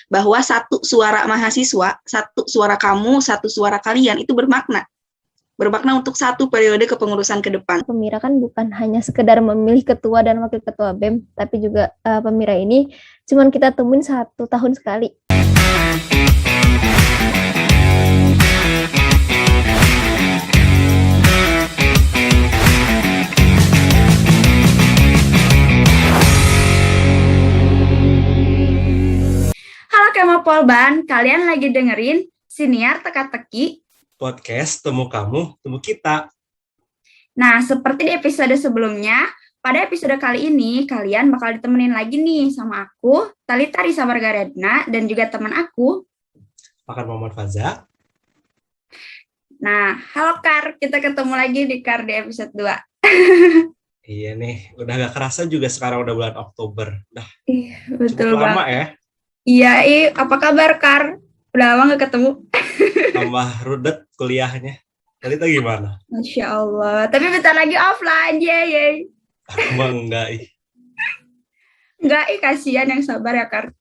bahwa satu suara mahasiswa, satu suara kamu, satu suara kalian itu bermakna untuk satu periode kepengurusan ke depan. Pemira kan bukan hanya sekedar memilih ketua dan wakil ketua BEM, tapi juga pemira ini cuman kita temuin 1 tahun sekali. Halo Kema Polban, kalian lagi dengerin Siniar Teka-Teki podcast Temu Kamu, Temu Kita. Nah, seperti di episode sebelumnya, pada episode kali ini kalian bakal ditemenin lagi nih sama aku, Talita Risa Margaretna, dan juga teman aku, Pakar Muhammad Faza. Nah, halo Kar, kita ketemu lagi di Kar di episode 2. Iya nih, udah gak kerasa juga sekarang udah bulan Oktober. Udah Betul cukup lama banget. ya. Iya, apa kabar Kar? Udah lama gak ketemu. Tambah rudet kuliahnya. Talita gimana? Masya Allah, tapi bentar lagi offline, yeay. Emang enggak, Enggak, kasihan yang sabar ya Kar.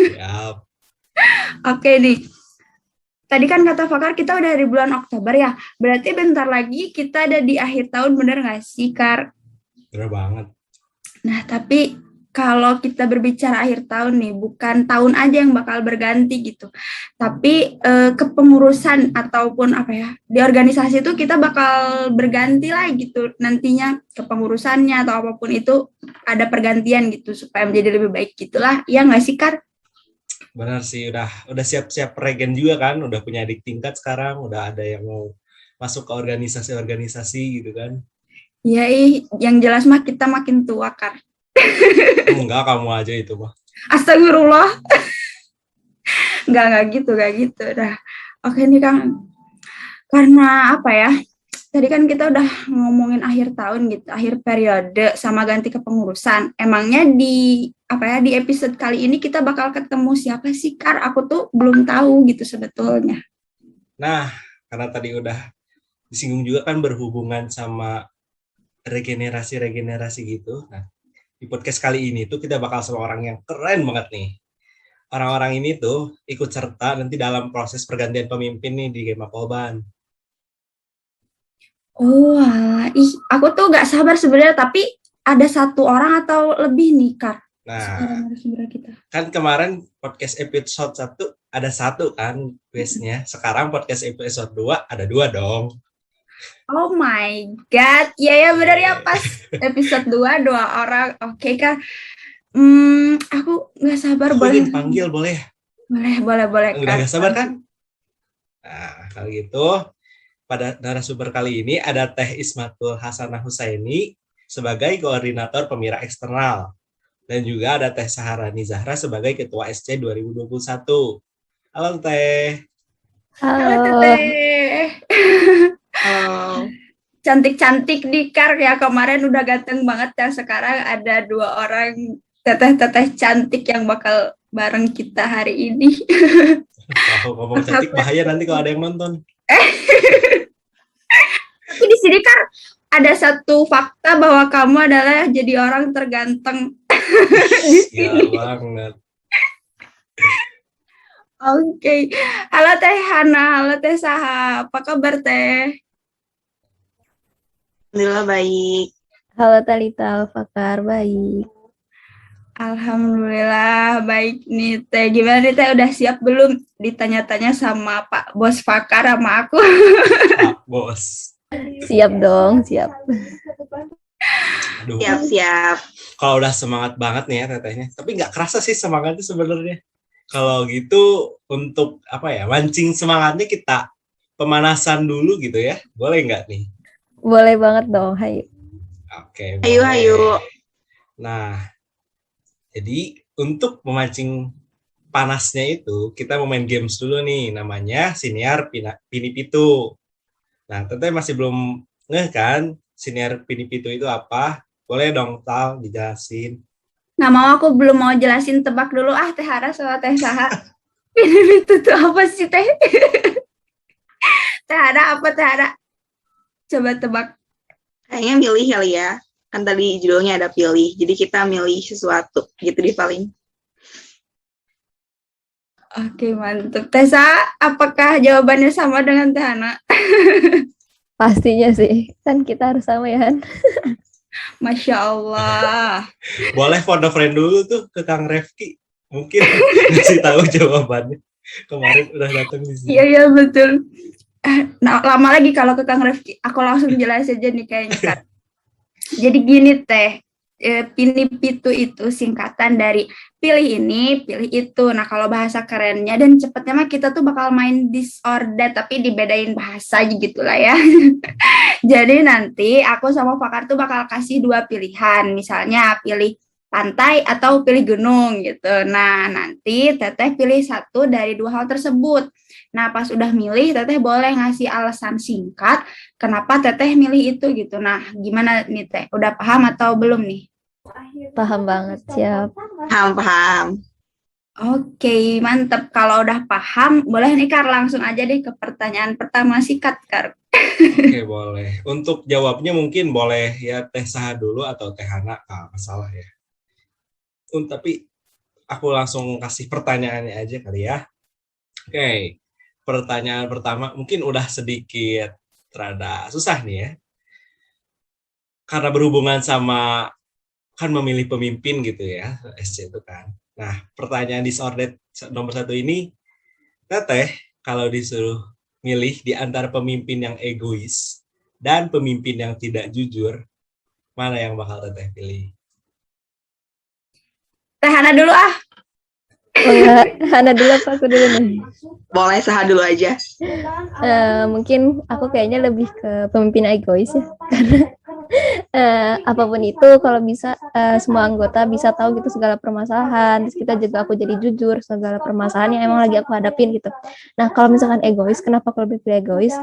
Siap. Oke nih, tadi kan kata Fakar kita udah di bulan Oktober ya, berarti bentar lagi kita ada di akhir tahun, bener nggak sih Kar? Bener banget. Nah tapi kalau kita berbicara akhir tahun nih, bukan tahun aja yang bakal berganti gitu, tapi kepengurusan ataupun apa ya, di organisasi itu kita bakal berganti lah gitu, nantinya kepengurusannya atau apapun itu ada pergantian gitu, supaya menjadi lebih baik gitulah, ya nggak sih Kar? Bener sih, udah siap-siap regen juga kan, udah punya adik tingkat sekarang, udah ada yang mau masuk ke organisasi-organisasi gitu kan. Ya yang jelas mah kita makin tua Kar. Enggak, kamu aja itu mah. Astagfirullah. Enggak gitu. Dah. Oke nih Kang. Karena apa ya? Tadi kan kita udah ngomongin akhir tahun gitu, akhir periode sama ganti kepengurusan. Emangnya di episode kali ini kita bakal ketemu siapa sih Kar? Aku tuh belum tahu gitu sebetulnya. Nah, karena tadi udah disinggung juga kan berhubungan sama regenerasi gitu. Nah, di podcast kali ini tuh kita bakal sama orang yang keren banget nih. Orang-orang ini tuh ikut serta nanti dalam proses pergantian pemimpin nih di Kema Polban. Oh, aku tuh gak sabar sebenarnya, tapi ada 1 orang atau lebih nih Kar. Nah, kan kemarin podcast episode 1 ada 1 kan quiznya. Sekarang podcast episode 2 ada 2 dong. Oh my god, ya benar ya, pas episode 2 orang. Oke Kak, aku nggak sabar. Boleh dipanggil, boleh? Boleh. Udah nggak sabar kan? Nah, kalau gitu pada narasumber kali ini ada Teh Ismatul Hasanah Husaini sebagai koordinator pemira eksternal dan juga ada Teh Saharani Zahra sebagai ketua SC 2021. Halo Teh. Halo Teh. Cantik-cantik di Kar ya, kemarin udah ganteng banget ya, sekarang ada 2 orang teteh-teteh cantik yang bakal bareng kita hari ini. Kalau ngomong cantik bahaya nanti kalau ada yang nonton. Tapi di sini Kar ada 1 fakta bahwa kamu adalah jadi orang terganteng di sini. Ya banget. Oke. Halo Teh Hana, halo Teh Saha, apa kabar Teh? Alhamdulillah baik. Halo Talita, Fakar, baik. Alhamdulillah baik nih Teh. Gimana nih Teh, udah siap belum ditanya-tanya sama Pak Bos Fakar sama aku? Pak Bos. Siap dong, siap. Aduh. Siap. Kalau udah semangat banget nih ya tetehnya. Tapi nggak kerasa sih semangatnya sebenarnya. Kalau gitu untuk mancing semangatnya kita pemanasan dulu gitu ya. Boleh nggak nih? Boleh banget dong, hayu. Oke. Hayu. Nah, jadi untuk memancing panasnya itu kita mau main games dulu nih, namanya Siniar Pini Pitu. Nah, teteh masih belum ngeh kan Siniar Pini Pitu itu apa? Boleh dong Tal dijelasin. Nggak mau, aku belum mau jelasin, tebak dulu Teh Hara sama Teh Saha. Pini Pitu tuh apa sih Teh? Teh Hara apa Teh Hara? Coba tebak. Kayaknya milih kali ya. Kan tadi judulnya ada pilih. Jadi kita milih sesuatu gitu di paling. Oke, mantap. Tessa, apakah jawabannya sama dengan Teh Hana? Pastinya sih, kan kita harus sama ya Han. Masya Allah. Boleh phone a friend dulu tuh ke Kang Refki. Mungkin ngasih tahu jawabannya. Kemarin udah datang di sini. Iya, betul. Nah, lama lagi kalau ke Kang Refki. Aku langsung jelasin aja nih kayaknya kan. Jadi gini Teh, Pinipitu itu singkatan dari pilih ini, pilih itu. Nah, kalau bahasa kerennya dan cepetnya mah kita tuh bakal main disorder tapi dibedain bahasa gitu lah ya. Jadi nanti aku sama Fakar tuh bakal kasih 2 pilihan. Misalnya pilih pantai atau pilih gunung gitu. Nah, nanti Teteh pilih satu dari 2 hal tersebut. Nah, pas udah milih, Teteh boleh ngasih alasan singkat kenapa Teteh milih itu gitu. Nah, gimana nih Teh? Udah paham atau belum nih? Paham banget, siap. Paham. Oke, mantep. Kalau udah paham, boleh nih Kar, langsung aja deh ke pertanyaan pertama sikat, Kar. Oke, boleh. Untuk jawabnya mungkin boleh ya Teh Saha dulu atau Teh Hana, masalah ya. Tapi aku langsung kasih pertanyaannya aja kali ya. Oke, pertanyaan pertama mungkin udah sedikit rada susah nih ya. Karena berhubungan sama kan memilih pemimpin gitu ya, SC itu kan. Nah, pertanyaan disordered nomor 1 ini, Teteh kalau disuruh milih di antara pemimpin yang egois dan pemimpin yang tidak jujur, mana yang bakal Teteh pilih? Teh Hana dulu ah. Hana dulu apa aku dulu nih? Boleh Saha dulu aja. Mungkin aku kayaknya lebih ke pemimpin egois ya. Karena apapun itu kalau bisa semua anggota bisa tahu gitu segala permasalahan, terus kita juga aku jadi jujur segala permasalahan yang emang lagi aku hadapin gitu. Nah, kalau misalkan egois, kenapa aku lebih pilih egois?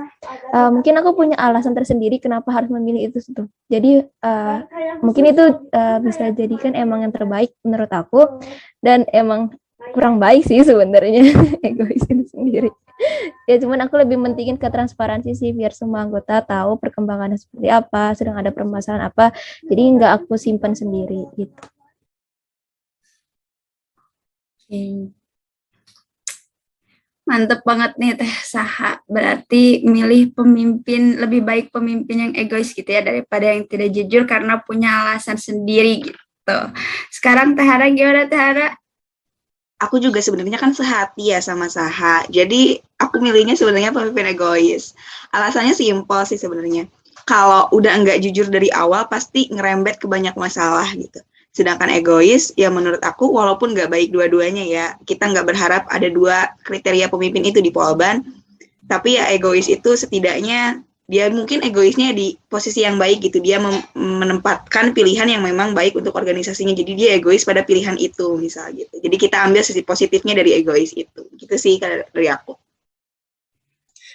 Mungkin aku punya alasan tersendiri kenapa harus memilih itu tuh. Jadi mungkin itu bisa jadikan emang yang terbaik menurut aku, dan emang kurang baik sih sebenarnya egois itu sendiri. Ya cuman aku lebih mentingin ke transparansi sih, biar semua anggota tahu perkembangannya seperti apa, sedang ada permasalahan apa, jadi nggak aku simpan sendiri gitu. Mantep banget nih Teh Saha. Berarti milih pemimpin, lebih baik pemimpin yang egois gitu ya daripada yang tidak jujur karena punya alasan sendiri gitu. Sekarang Teh Hana gimana Teh Hana? Aku juga sebenarnya kan sehati ya sama Saha. Jadi aku milihnya sebenarnya pemimpin egois. Alasannya simpel sih sebenarnya. Kalau udah nggak jujur dari awal, pasti ngerembet ke banyak masalah gitu. Sedangkan egois, ya menurut aku walaupun nggak baik dua-duanya ya, kita nggak berharap ada 2 kriteria pemimpin itu di Polban, tapi ya egois itu setidaknya dia mungkin egoisnya di posisi yang baik gitu, dia menempatkan pilihan yang memang baik untuk organisasinya, jadi dia egois pada pilihan itu misal gitu. Jadi kita ambil sisi positifnya dari egois itu, gitu sih dari aku.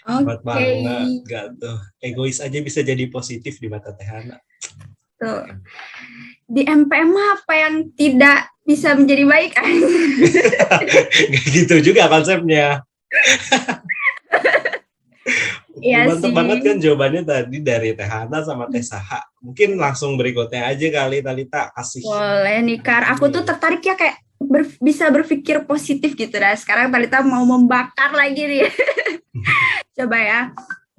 Hebat banget, gak tuh. Egois aja bisa jadi positif di mata Teh Hana. Tuh. Di MPM apa yang tidak bisa menjadi baik? Gak gitu juga konsepnya. Iya mantap sih. banget kan jawabannya tadi dari Teh Hana sama Teh Saha. Mungkin langsung berikutnya aja kali Talita kasih. Boleh nih Kar, aku tuh tertarik ya kayak bisa berpikir positif gitu dah. Sekarang Talita mau membakar lagi nih. Coba ya,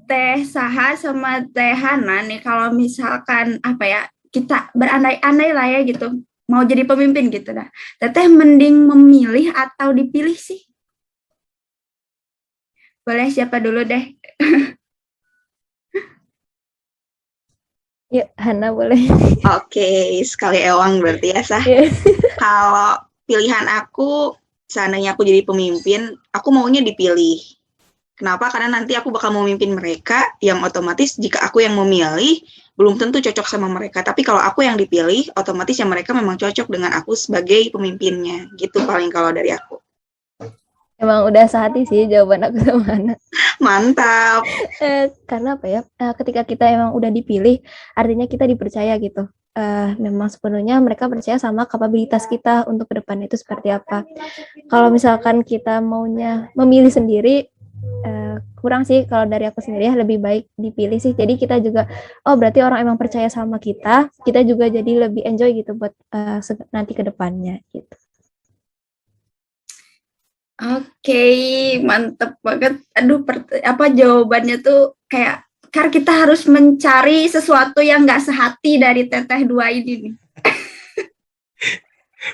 Teh Saha sama Teh Hana nih kalau misalkan apa ya, kita berandai-andai lah ya gitu, mau jadi pemimpin gitu dah. Teteh mending memilih atau dipilih sih? Boleh siapa dulu deh? Yuk, Hana boleh. Oke, sekali ewang berarti ya Sah. Kalau pilihan aku, seandainya aku jadi pemimpin, aku maunya dipilih. Kenapa? Karena nanti aku bakal memimpin mereka, yang otomatis jika aku yang memilih, belum tentu cocok sama mereka. Tapi kalau aku yang dipilih, otomatis yang mereka memang cocok dengan aku sebagai pemimpinnya. Gitu paling kalau dari aku. Emang udah sehati sih jawaban aku sama Hana. Mantap. Karena apa ya, ketika kita emang udah dipilih, artinya kita dipercaya gitu. Memang sepenuhnya mereka percaya sama kapabilitas kita untuk ke depannya itu seperti apa. Kalau misalkan kita maunya memilih sendiri, kurang sih kalau dari aku sendiri ya, lebih baik dipilih sih. Jadi kita juga, oh berarti orang emang percaya sama kita juga jadi lebih enjoy gitu buat nanti ke depannya gitu. Oke, Oke, mantep banget. Aduh, jawabannya tuh kayak karena kita harus mencari sesuatu yang nggak sehati dari teteh dua ini nih.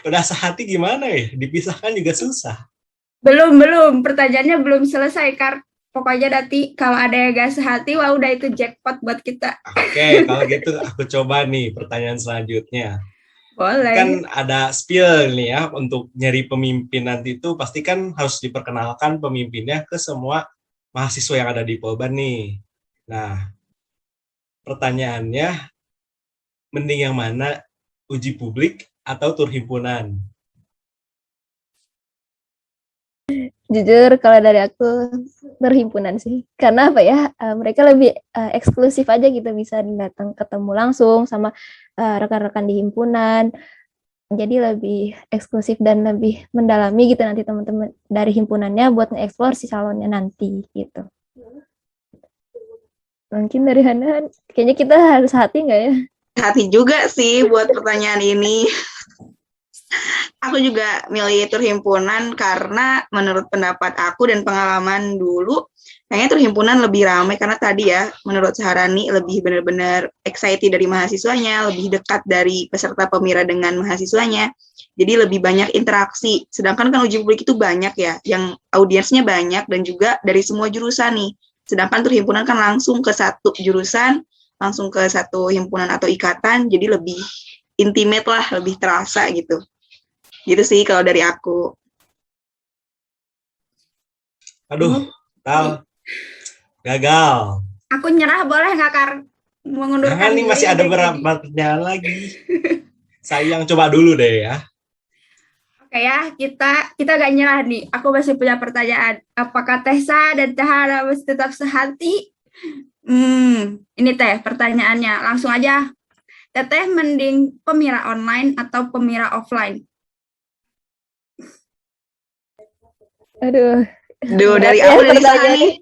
Udah sehati gimana ya? Dipisahkan juga susah. Belum. Pertanyaannya belum selesai, Kar. Pokoknya nanti kalau ada yang gak sehati, wah udah itu jackpot buat kita. Oke, kalau gitu aku coba nih pertanyaan selanjutnya. Boleh. Kan ada spill nih ya, untuk nyari pemimpin nanti itu pasti kan harus diperkenalkan pemimpinnya ke semua mahasiswa yang ada di Polban nih. Nah, pertanyaannya, mending yang mana, uji publik atau tur himpunan? Jujur kalau dari aku berhimpunan sih. Karena apa ya? Mereka lebih eksklusif aja gitu, bisa datang ketemu langsung sama rekan-rekan di himpunan. Jadi lebih eksklusif dan lebih mendalami gitu nanti teman-teman dari himpunannya buat nge-explore si calonnya nanti gitu. Mungkin dari Hana, kayaknya kita harus hati nggak ya? Hati juga sih buat pertanyaan ini. Aku juga milih tur himpunan karena menurut pendapat aku dan pengalaman dulu, kayaknya tur himpunan lebih ramai karena tadi ya, menurut Saharani lebih benar-benar excited dari mahasiswanya, lebih dekat dari peserta pemira dengan mahasiswanya, jadi lebih banyak interaksi. Sedangkan kan uji publik itu banyak ya, yang audiensnya banyak dan juga dari semua jurusan nih. Sedangkan tur himpunan kan langsung ke satu jurusan, langsung ke satu himpunan atau ikatan, jadi lebih intimate lah, lebih terasa gitu. Gitu sih kalau dari aku. Aduh, Tal, gagal. Aku nyerah boleh nggak, Kar? Mengundurkan Jangan nih, diri masih ada dari- beberapa pertanyaan lagi. Sayang, coba dulu deh ya. Oke ya, kita gak nyerah nih. Aku masih punya pertanyaan. Apakah Tessa dan Tahara masih tetap sehati? Ini Teh pertanyaannya. Langsung aja. Teteh mending pemira online atau pemira offline? Aduh. Duh, dari berat ya aku dari sana pertanyaannya. nih.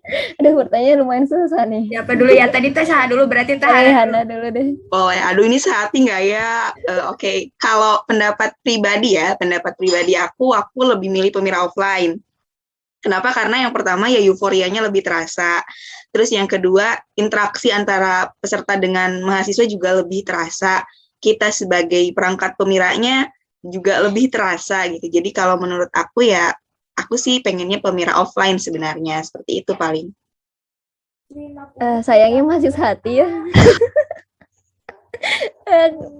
Aduh, pertanyaan lumayan susah nih. Siapa dulu ya? Tadi Tessa dulu, berarti Oke, Tahara. Hana dulu deh. Boleh, aduh ini sehati nggak ya? Oke, kalau pendapat pribadi ya, pendapat pribadi aku lebih milih pemira offline. Kenapa? Karena yang pertama ya euforianya lebih terasa. Terus yang kedua, interaksi antara peserta dengan mahasiswa juga lebih terasa. Kita sebagai perangkat pemiranya juga lebih terasa gitu. Jadi kalau menurut aku ya, aku sih pengennya pemira offline sebenarnya. Seperti itu paling. Sayangnya masih sehati ya.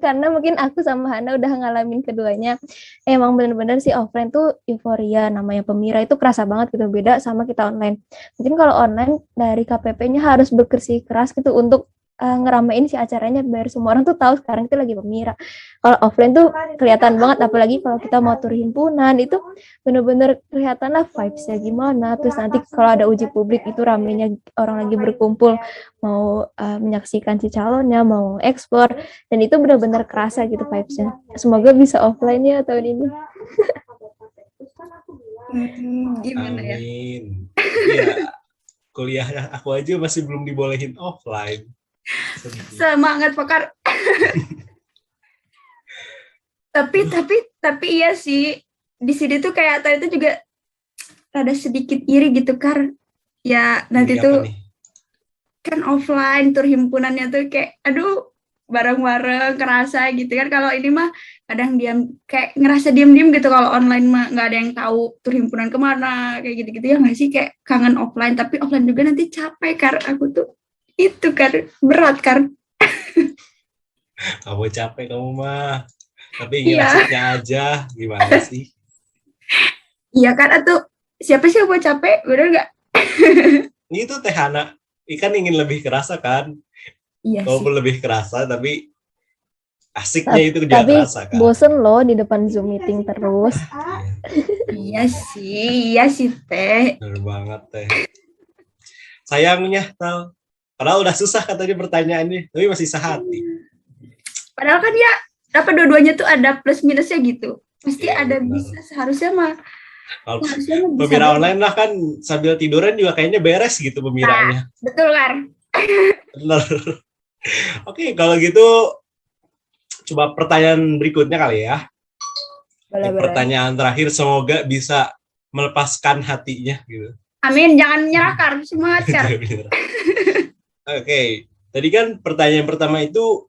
Karena mungkin aku sama Hana udah ngalamin keduanya. Emang bener-bener sih offline tuh euforia, namanya pemira itu kerasa banget gitu, beda sama kita online. Mungkin kalau online dari KPP-nya harus bersikeras gitu untuk ngeramein si acaranya biar semua orang tuh tahu sekarang itu lagi pemira. Kalau offline tuh kelihatan banget, apalagi kalau kita mau tur himpunan itu bener-bener kelihatan lah vibes-nya gimana. Terus nanti kalau ada uji publik itu ramenya orang lagi berkumpul mau menyaksikan si calonnya, mau ekspor, dan itu benar-benar kerasa gitu vibes-nya. Semoga bisa offline ya tahun ini. Gimana ya? Amin. Iya, kuliah aku aja masih belum dibolehin offline. Sedih. Semangat Pakar. tapi iya sih, di sini tuh kayak tadi tuh juga ada sedikit iri gitu, Kar. Ya nanti Ini tuh apa nih? kan offline tur himpunannya tuh kayak aduh bareng-bareng kerasa gitu kan. Kalau ini mah kadang kayak ngerasa diam-diam gitu. Kalau online mah nggak ada yang tahu tur himpunan kemana kayak gitu-gitu ya nggak sih, kayak kangen offline. Tapi offline juga nanti capek, Kar. Aku tuh itu kan berat, Kar. Kamu capek kamu mah. Tapi ingin Iya. asiknya aja. Gimana sih? Iya kan, atau siapa sih yang mau capek, bener nggak? Itu Teh Hana. Ikan ingin lebih kerasa kan? Iya sih. Walaupun lebih kerasa, tapi asiknya itu juga Tapi kerasa kan? bosen loh di depan Zoom meeting terus. Iya sih Teh. Bener banget Teh. Sayangnya, Tal. Padahal udah susah katanya pertanyaannya, tapi masih sehati. Padahal kan ya, apa dua-duanya tuh ada plus minusnya gitu. Pasti Iya, ada benar. bisa, seharusnya mah. Kalau Seharusnya mah bisa. pemira online lah kan sambil tiduran juga kayaknya beres gitu pemiranya. Betul, Kar. Bener. Oke, kalau gitu coba pertanyaan berikutnya kali ya. Ini Boleh-boleh. pertanyaan terakhir, semoga bisa melepaskan hatinya gitu. Amin, jangan menyerah Kar, semangat Kar. Oke, tadi kan pertanyaan pertama itu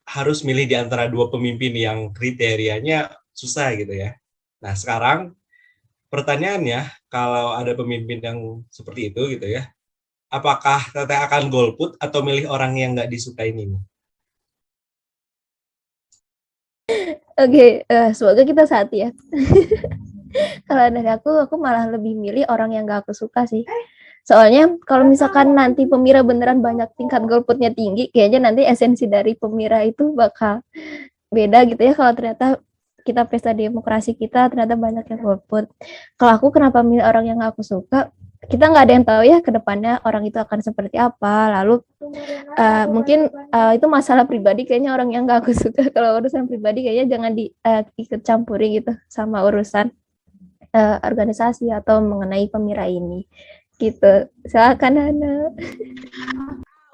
harus milih di antara dua pemimpin yang kriterianya susah gitu ya. Nah sekarang pertanyaannya, kalau ada pemimpin yang seperti itu gitu ya, apakah Teteh akan golput atau milih orang yang nggak disukain ini? Oke, semoga kita sehati ya. Kalau dari aku malah lebih milih orang yang gak aku suka sih. Soalnya kalau misalkan nanti Pemira beneran banyak tingkat golputnya tinggi, kayaknya nanti esensi dari Pemira itu bakal beda gitu ya kalau ternyata kita pesta demokrasi kita ternyata banyak yang golput. Kalau aku kenapa milih orang yang gak aku suka, kita nggak ada yang tahu ya ke depannya orang itu akan seperti apa. Lalu mungkin itu masalah pribadi, kayaknya orang yang gak aku suka. Kalau urusan pribadi kayaknya jangan diikut campuri gitu sama urusan organisasi atau mengenai Pemira ini. Gitu. Silakan Hana.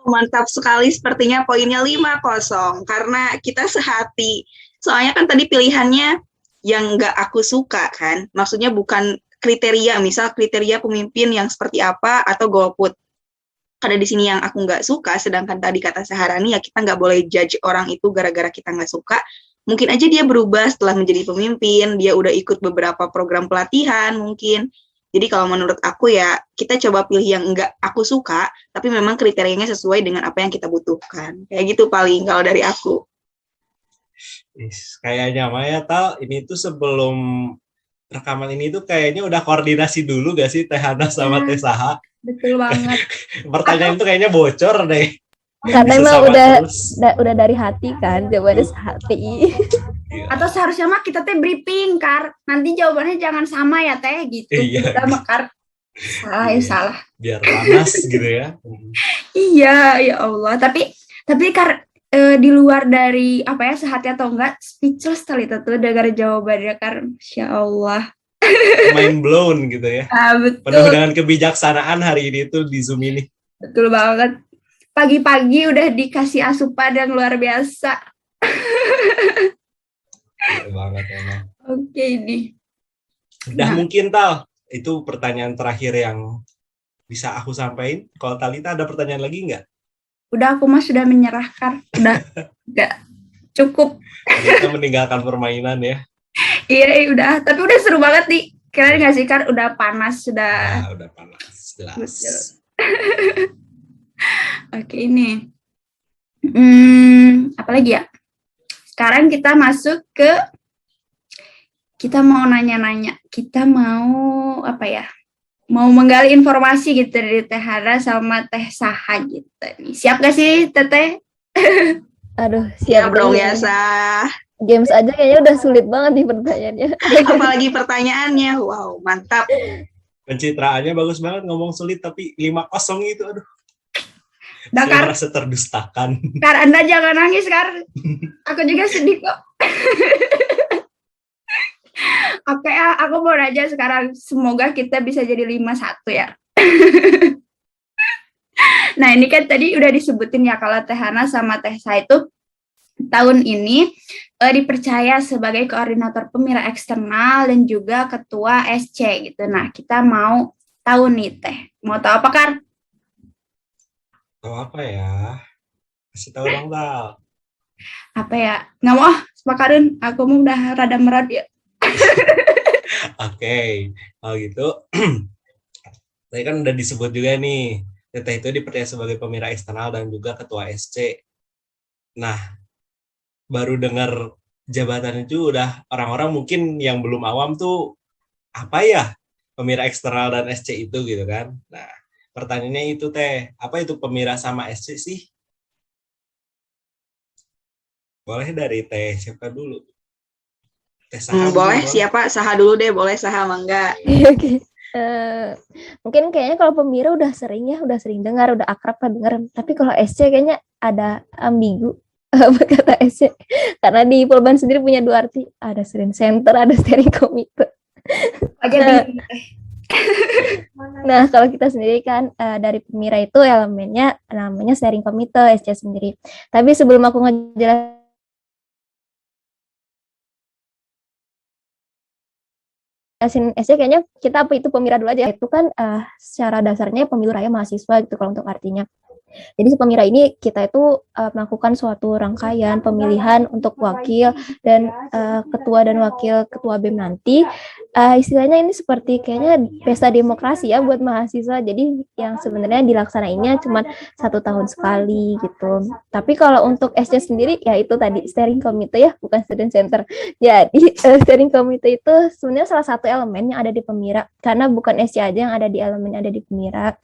Mantap sekali, sepertinya poinnya 5-0 karena kita sehati. Soalnya kan tadi pilihannya yang nggak aku suka kan, maksudnya bukan kriteria, misal kriteria pemimpin yang seperti apa atau golput. Ada di sini yang aku nggak suka, sedangkan tadi kata Saharani ya kita nggak boleh judge orang itu gara-gara kita nggak suka. Mungkin aja dia berubah setelah menjadi pemimpin, dia udah ikut beberapa program pelatihan mungkin. Jadi kalau menurut aku ya, kita coba pilih yang enggak aku suka, tapi memang kriterianya sesuai dengan apa yang kita butuhkan. Kayak gitu paling kalau dari aku. Kayaknya Maya Tal, ini tuh sebelum rekaman ini tuh kayaknya udah koordinasi dulu gak sih Teh Hana sama Teh Saha? Betul banget. Pertanyaan itu kayaknya bocor deh. Karena emang udah dari hati kan, jawabannya sehati. Atau seharusnya mah kita teh briefing Kar, nanti jawabannya jangan sama ya teh gitu. Iya. Kita mah Kar salah. Biar panas gitu ya. Iya, ya Allah. Tapi Kar, di luar dari apa ya sehati atau enggak, speechless kali itu tuh dengar jawabannya Kar. Masya Allah. Mind blown gitu ya. Betul. Penuh dengan kebijaksanaan hari ini tuh di Zoom ini. Betul banget. Pagi-pagi udah dikasih asupan yang luar biasa. Betul banget emang. Oke nih. Udah mungkin Tal, itu pertanyaan terakhir yang bisa aku sampaikan. Kalau Talita ada pertanyaan lagi nggak? Udah, aku mah sudah menyerahkan. Udah, nggak cukup. Kita meninggalkan permainan ya. Iya, udah. Tapi udah seru banget nih. Keren nggak sih, Kar? Udah panas, sudah. Udah panas, jelas. Oke, ini. Apa lagi ya? Sekarang kita masuk ke, kita mau nanya-nanya. Kita mau, apa ya? Mau menggali informasi gitu dari Teh Hana sama Teh Saha gitu. Siap gak sih, Teteh? Aduh, siap dong ya, Sah. Games aja kayaknya udah sulit banget nih pertanyaannya. Apalagi pertanyaannya, wow, mantap. Pencitraannya bagus banget, ngomong sulit tapi 5-0 itu, aduh. Saya merasa terdustakan. Kar, Anda jangan nangis, Kar. Aku juga sedih kok. Oke, aku mau nanya sekarang. Semoga kita bisa jadi 5-1 ya. Nah, ini kan tadi udah disebutin ya kalau Teh Hana sama Teh Sa itu tahun ini dipercaya sebagai koordinator Pemira eksternal dan juga ketua SC gitu. Nah, kita mau tahu nih Teh. Mau tahu apa, Kar? Tahu apa ya? Kasih tahu dong, Tal. Apa ya? Nggak mau, Pak Karun. Aku mau udah rada merad ya. Oke, kalau gitu, tadi kan udah disebut juga nih, Teteh itu dipercaya sebagai Pemira eksternal dan juga ketua SC. Nah, baru dengar jabatan itu udah orang-orang mungkin yang belum awam tuh, apa ya Pemira eksternal dan SC itu gitu kan. Nah, pertanyaannya itu Teh, apa itu Pemira sama SC sih? Boleh dari Teh siapa dulu? Teh Saha boleh, siapa? Saha dulu deh, boleh Saha mangga. Oke. Mungkin kayaknya kalau Pemira udah sering dengar, udah akrab lah dengar. Tapi kalau SC kayaknya ada ambigu apa kata SC. Karena di Polban sendiri punya dua arti, ada steering center, ada steering komite. Nah, kalau kita sendiri kan dari Pemira itu elemennya namanya steering komite SC sendiri. Tapi sebelum aku ngejelasin jelasin SC kayaknya kita apa itu Pemira dulu aja. Itu kan secara dasarnya pemilu raya mahasiswa gitu kalau untuk artinya. Jadi si Pemira ini kita itu melakukan suatu rangkaian pemilihan untuk wakil dan ketua dan wakil ketua BEM nanti. Istilahnya ini seperti kayaknya pesta demokrasi ya buat mahasiswa. Jadi yang sebenarnya dilaksanainnya cuma 1 tahun sekali gitu. Tapi kalau untuk SC sendiri ya itu tadi steering committee ya, bukan student center. Jadi steering committee itu sebenarnya salah satu elemen yang ada di Pemira karena bukan SC aja yang ada di elemen yang ada di Pemira.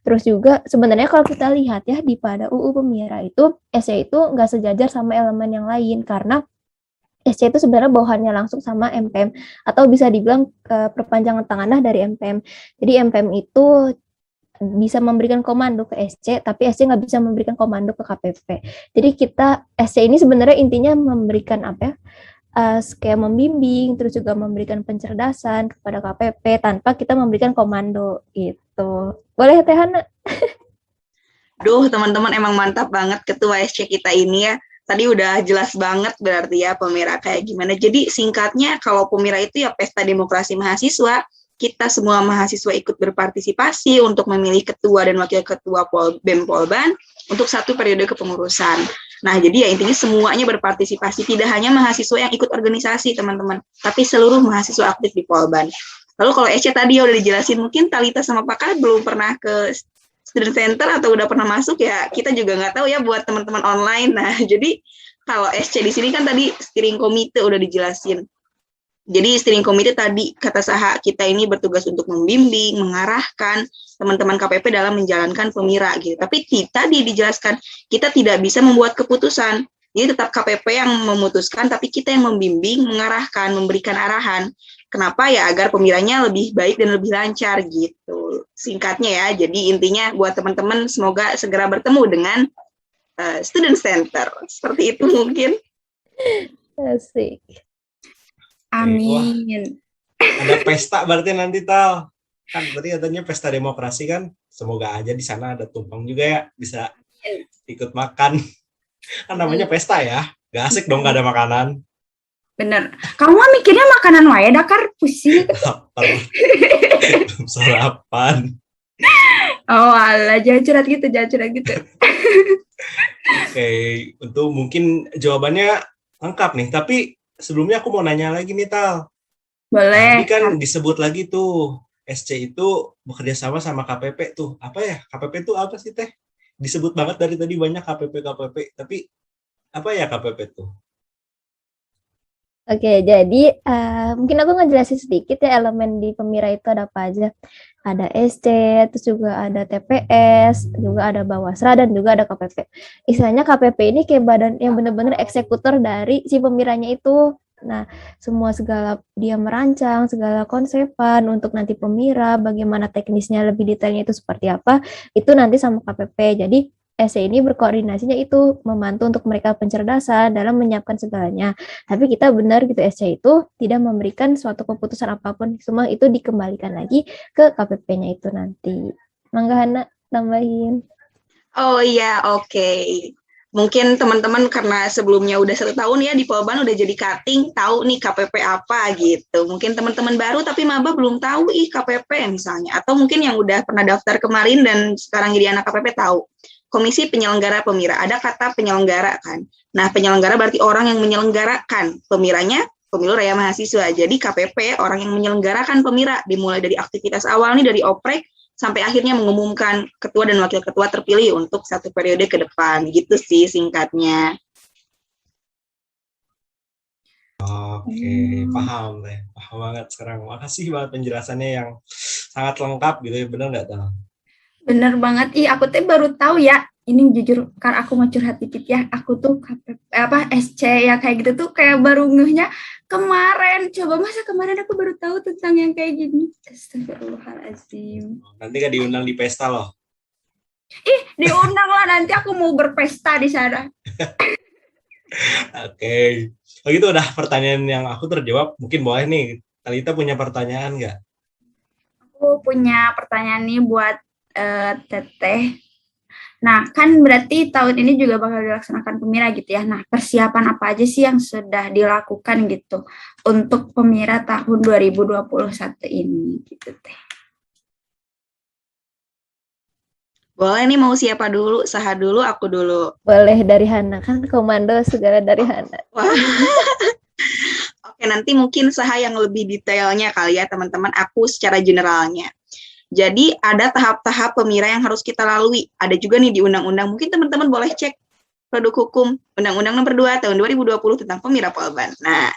Terus juga sebenarnya kalau kita lihat ya di pada UU Pemira itu SC itu nggak sejajar sama elemen yang lain karena SC itu sebenarnya bawahannya langsung sama MPM atau bisa dibilang perpanjangan tangan dari MPM. Jadi MPM itu bisa memberikan komando ke SC, tapi SC nggak bisa memberikan komando ke KPP. Jadi kita SC ini sebenarnya intinya memberikan apa ya? Kayak membimbing, terus juga memberikan pencerdasan kepada KPP tanpa kita memberikan komando gitu. Boleh Teh Hana? Duh, teman-teman emang mantap banget ketua SC kita ini ya. Tadi udah jelas banget berarti ya Pemira kayak gimana. Jadi singkatnya kalau Pemira itu ya pesta demokrasi mahasiswa. Kita semua mahasiswa ikut berpartisipasi untuk memilih ketua dan wakil ketua BEM Polban untuk 1 periode kepengurusan. Nah, jadi ya intinya semuanya berpartisipasi, tidak hanya mahasiswa yang ikut organisasi, teman-teman, tapi seluruh mahasiswa aktif di Polban. Lalu kalau SC tadi ya udah dijelasin, mungkin Talita sama Pakar belum pernah ke student center atau udah pernah masuk ya, kita juga nggak tahu ya buat teman-teman online. Nah, jadi kalau SC di sini kan tadi steering committee udah dijelasin. Jadi steering committee tadi kata Saha kita ini bertugas untuk membimbing, mengarahkan teman-teman KPP dalam menjalankan Pemira gitu. Tapi tadi dijelaskan kita tidak bisa membuat keputusan. Jadi tetap KPP yang memutuskan, tapi kita yang membimbing, mengarahkan, memberikan arahan. Kenapa ya? Agar Pemiranya lebih baik dan lebih lancar gitu. Singkatnya ya. Jadi intinya buat teman-teman semoga segera bertemu dengan student center. Seperti itu mungkin. Asik. Amin. Ada pesta berarti nanti Tal. Kan berarti katanya pesta demokrasi kan. Semoga aja di sana ada tumpeng juga ya, bisa ikut makan. Kan namanya pesta ya. Gak asik dong gak ada makanan. Bener. Kamu mah mikirnya makanan wae Dakar pusing. Lapar. Sarapan. Oh alah, jangan curhat gitu. Oke, untuk mungkin jawabannya lengkap nih. Tapi sebelumnya aku mau nanya lagi nih Tal. Boleh. Tadi kan disebut lagi tuh SC itu bekerja sama KPP tuh. Apa ya? KPP itu apa sih Teh? Disebut banget dari tadi banyak KPP. Tapi apa ya KPP tuh? Oke, jadi mungkin aku ngejelasin sedikit ya elemen di Pemira itu ada apa aja. Ada SC, terus juga ada TPS, juga ada Bawasra, dan juga ada KPP. Istilahnya KPP ini kayak badan yang benar-benar eksekutor dari si Pemiranya itu. Nah, semua segala dia merancang, segala konsepan untuk nanti Pemira, bagaimana teknisnya lebih detailnya itu seperti apa, itu nanti sama KPP. Jadi SC ini berkoordinasinya itu membantu untuk mereka pencerdasan dalam menyiapkan segalanya. Tapi kita benar gitu SC itu tidak memberikan suatu keputusan apapun, semua itu dikembalikan lagi ke KPP-nya itu nanti. Mangga Hana tambahin. Oh iya, oke. Mungkin teman-teman karena sebelumnya udah 1 tahun ya di Polban udah jadi cutting, tahu nih KPP apa gitu. Mungkin teman-teman baru tapi maba belum tahu KPP misalnya. Atau mungkin yang udah pernah daftar kemarin dan sekarang jadi anak KPP tahu. Komisi Penyelenggara Pemira, ada kata penyelenggara kan. Nah, penyelenggara berarti orang yang menyelenggarakan. Pemiranya Pemilu Raya Mahasiswa. Jadi KPP orang yang menyelenggarakan Pemira, dimulai dari aktivitas awal nih dari oprek sampai akhirnya mengumumkan ketua dan wakil ketua terpilih untuk 1 periode ke depan. Gitu sih singkatnya. Oke, paham deh. Paham banget sekarang. Makasih banget penjelasannya yang sangat lengkap gitu ya, bener nggak Tal? Bener banget. Aku tuh baru tahu ya. Ini jujur, karena aku mau curhat dikit ya. Aku tuh KPP, SC ya kayak gitu tuh kayak baru ngehnya kemarin. Coba masa kemarin aku baru tahu tentang yang kayak gini. Astagfirullahaladzim. Nanti kan diundang di pesta loh. Diundang lah, nanti aku mau berpesta di sana. Oke. Begitu udah pertanyaan yang aku terjawab. Mungkin boleh nih, Talita punya pertanyaan nggak? Aku punya pertanyaan nih buat Teteh. Nah, kan berarti tahun ini juga bakal dilaksanakan Pemira gitu ya. Nah, persiapan apa aja sih yang sudah dilakukan gitu untuk Pemira tahun 2021 ini gitu teh. Boleh nih, mau siapa dulu? Saha dulu, aku dulu. Boleh dari Hana, kan komando segala dari Hana. Wah. Oke, nanti mungkin Saha yang lebih detailnya kali ya teman-teman, aku secara generalnya. Jadi ada tahap-tahap Pemira yang harus kita lalui. Ada juga nih di undang-undang, mungkin teman-teman boleh cek produk hukum Undang-Undang Nomor 2 Tahun 2020 tentang Pemira Polban. Nah,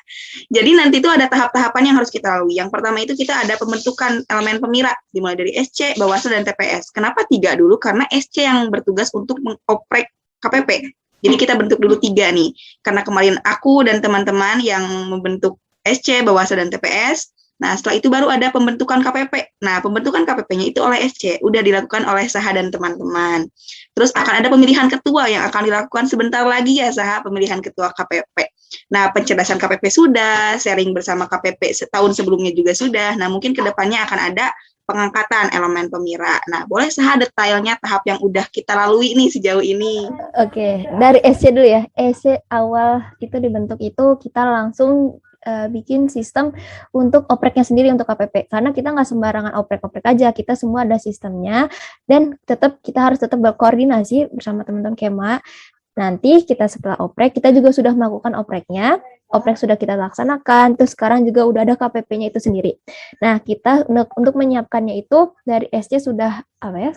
jadi nanti itu ada tahap-tahapan yang harus kita lalui. Yang pertama itu kita ada pembentukan elemen Pemira, dimulai dari SC, Bawaslu, dan TPS. Kenapa 3 dulu? Karena SC yang bertugas untuk mengoprek KPP. Jadi kita bentuk dulu 3 nih. Karena kemarin aku dan teman-teman yang membentuk SC, Bawaslu, dan TPS. Nah, setelah itu baru ada pembentukan KPP. Nah, pembentukan KPP-nya itu oleh SC, udah dilakukan oleh Saha dan teman-teman. Terus akan ada pemilihan ketua yang akan dilakukan sebentar lagi ya, Saha, pemilihan ketua KPP. Nah, pencerdasan KPP sudah, sharing bersama KPP setahun sebelumnya juga sudah. Nah, mungkin kedepannya akan ada pengangkatan elemen Pemira. Nah, boleh Saha detailnya tahap yang udah kita lalui nih sejauh ini. Oke, dari SC dulu ya. SC awal itu dibentuk itu kita langsung bikin sistem untuk opreknya sendiri untuk KPP, karena kita nggak sembarangan oprek-oprek aja, kita semua ada sistemnya, dan kita harus tetap berkoordinasi bersama teman-teman Kema. Nanti kita setelah oprek, kita juga sudah melakukan opreknya, oprek sudah kita laksanakan, terus sekarang juga udah ada KPP-nya itu sendiri. Nah, kita untuk menyiapkannya itu dari SC sudah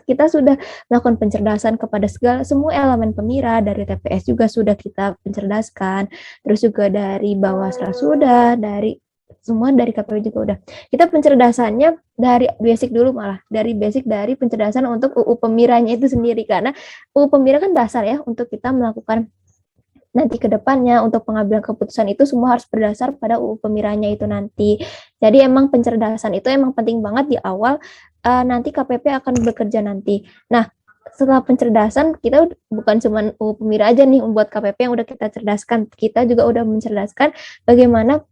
kita sudah melakukan pencerdasan kepada semua elemen Pemira, dari TPS juga sudah kita pencerdaskan, terus juga dari Bawaslu sudah, dari semua dari KPU juga udah. Kita pencerdasannya dari basic dulu, malah dari basic dari pencerdasan untuk UU Pemiranya itu sendiri, karena UU Pemira kan dasar ya untuk kita melakukan nanti ke depannya untuk pengambilan keputusan itu semua harus berdasar pada UU Pemiranya itu nanti. Jadi emang pencerdasan itu emang penting banget di awal nanti KPP akan bekerja nanti. Nah, setelah pencerdasan kita bukan cuma UU Pemira aja nih membuat KPP yang udah kita cerdaskan, kita juga udah mencerdaskan bagaimana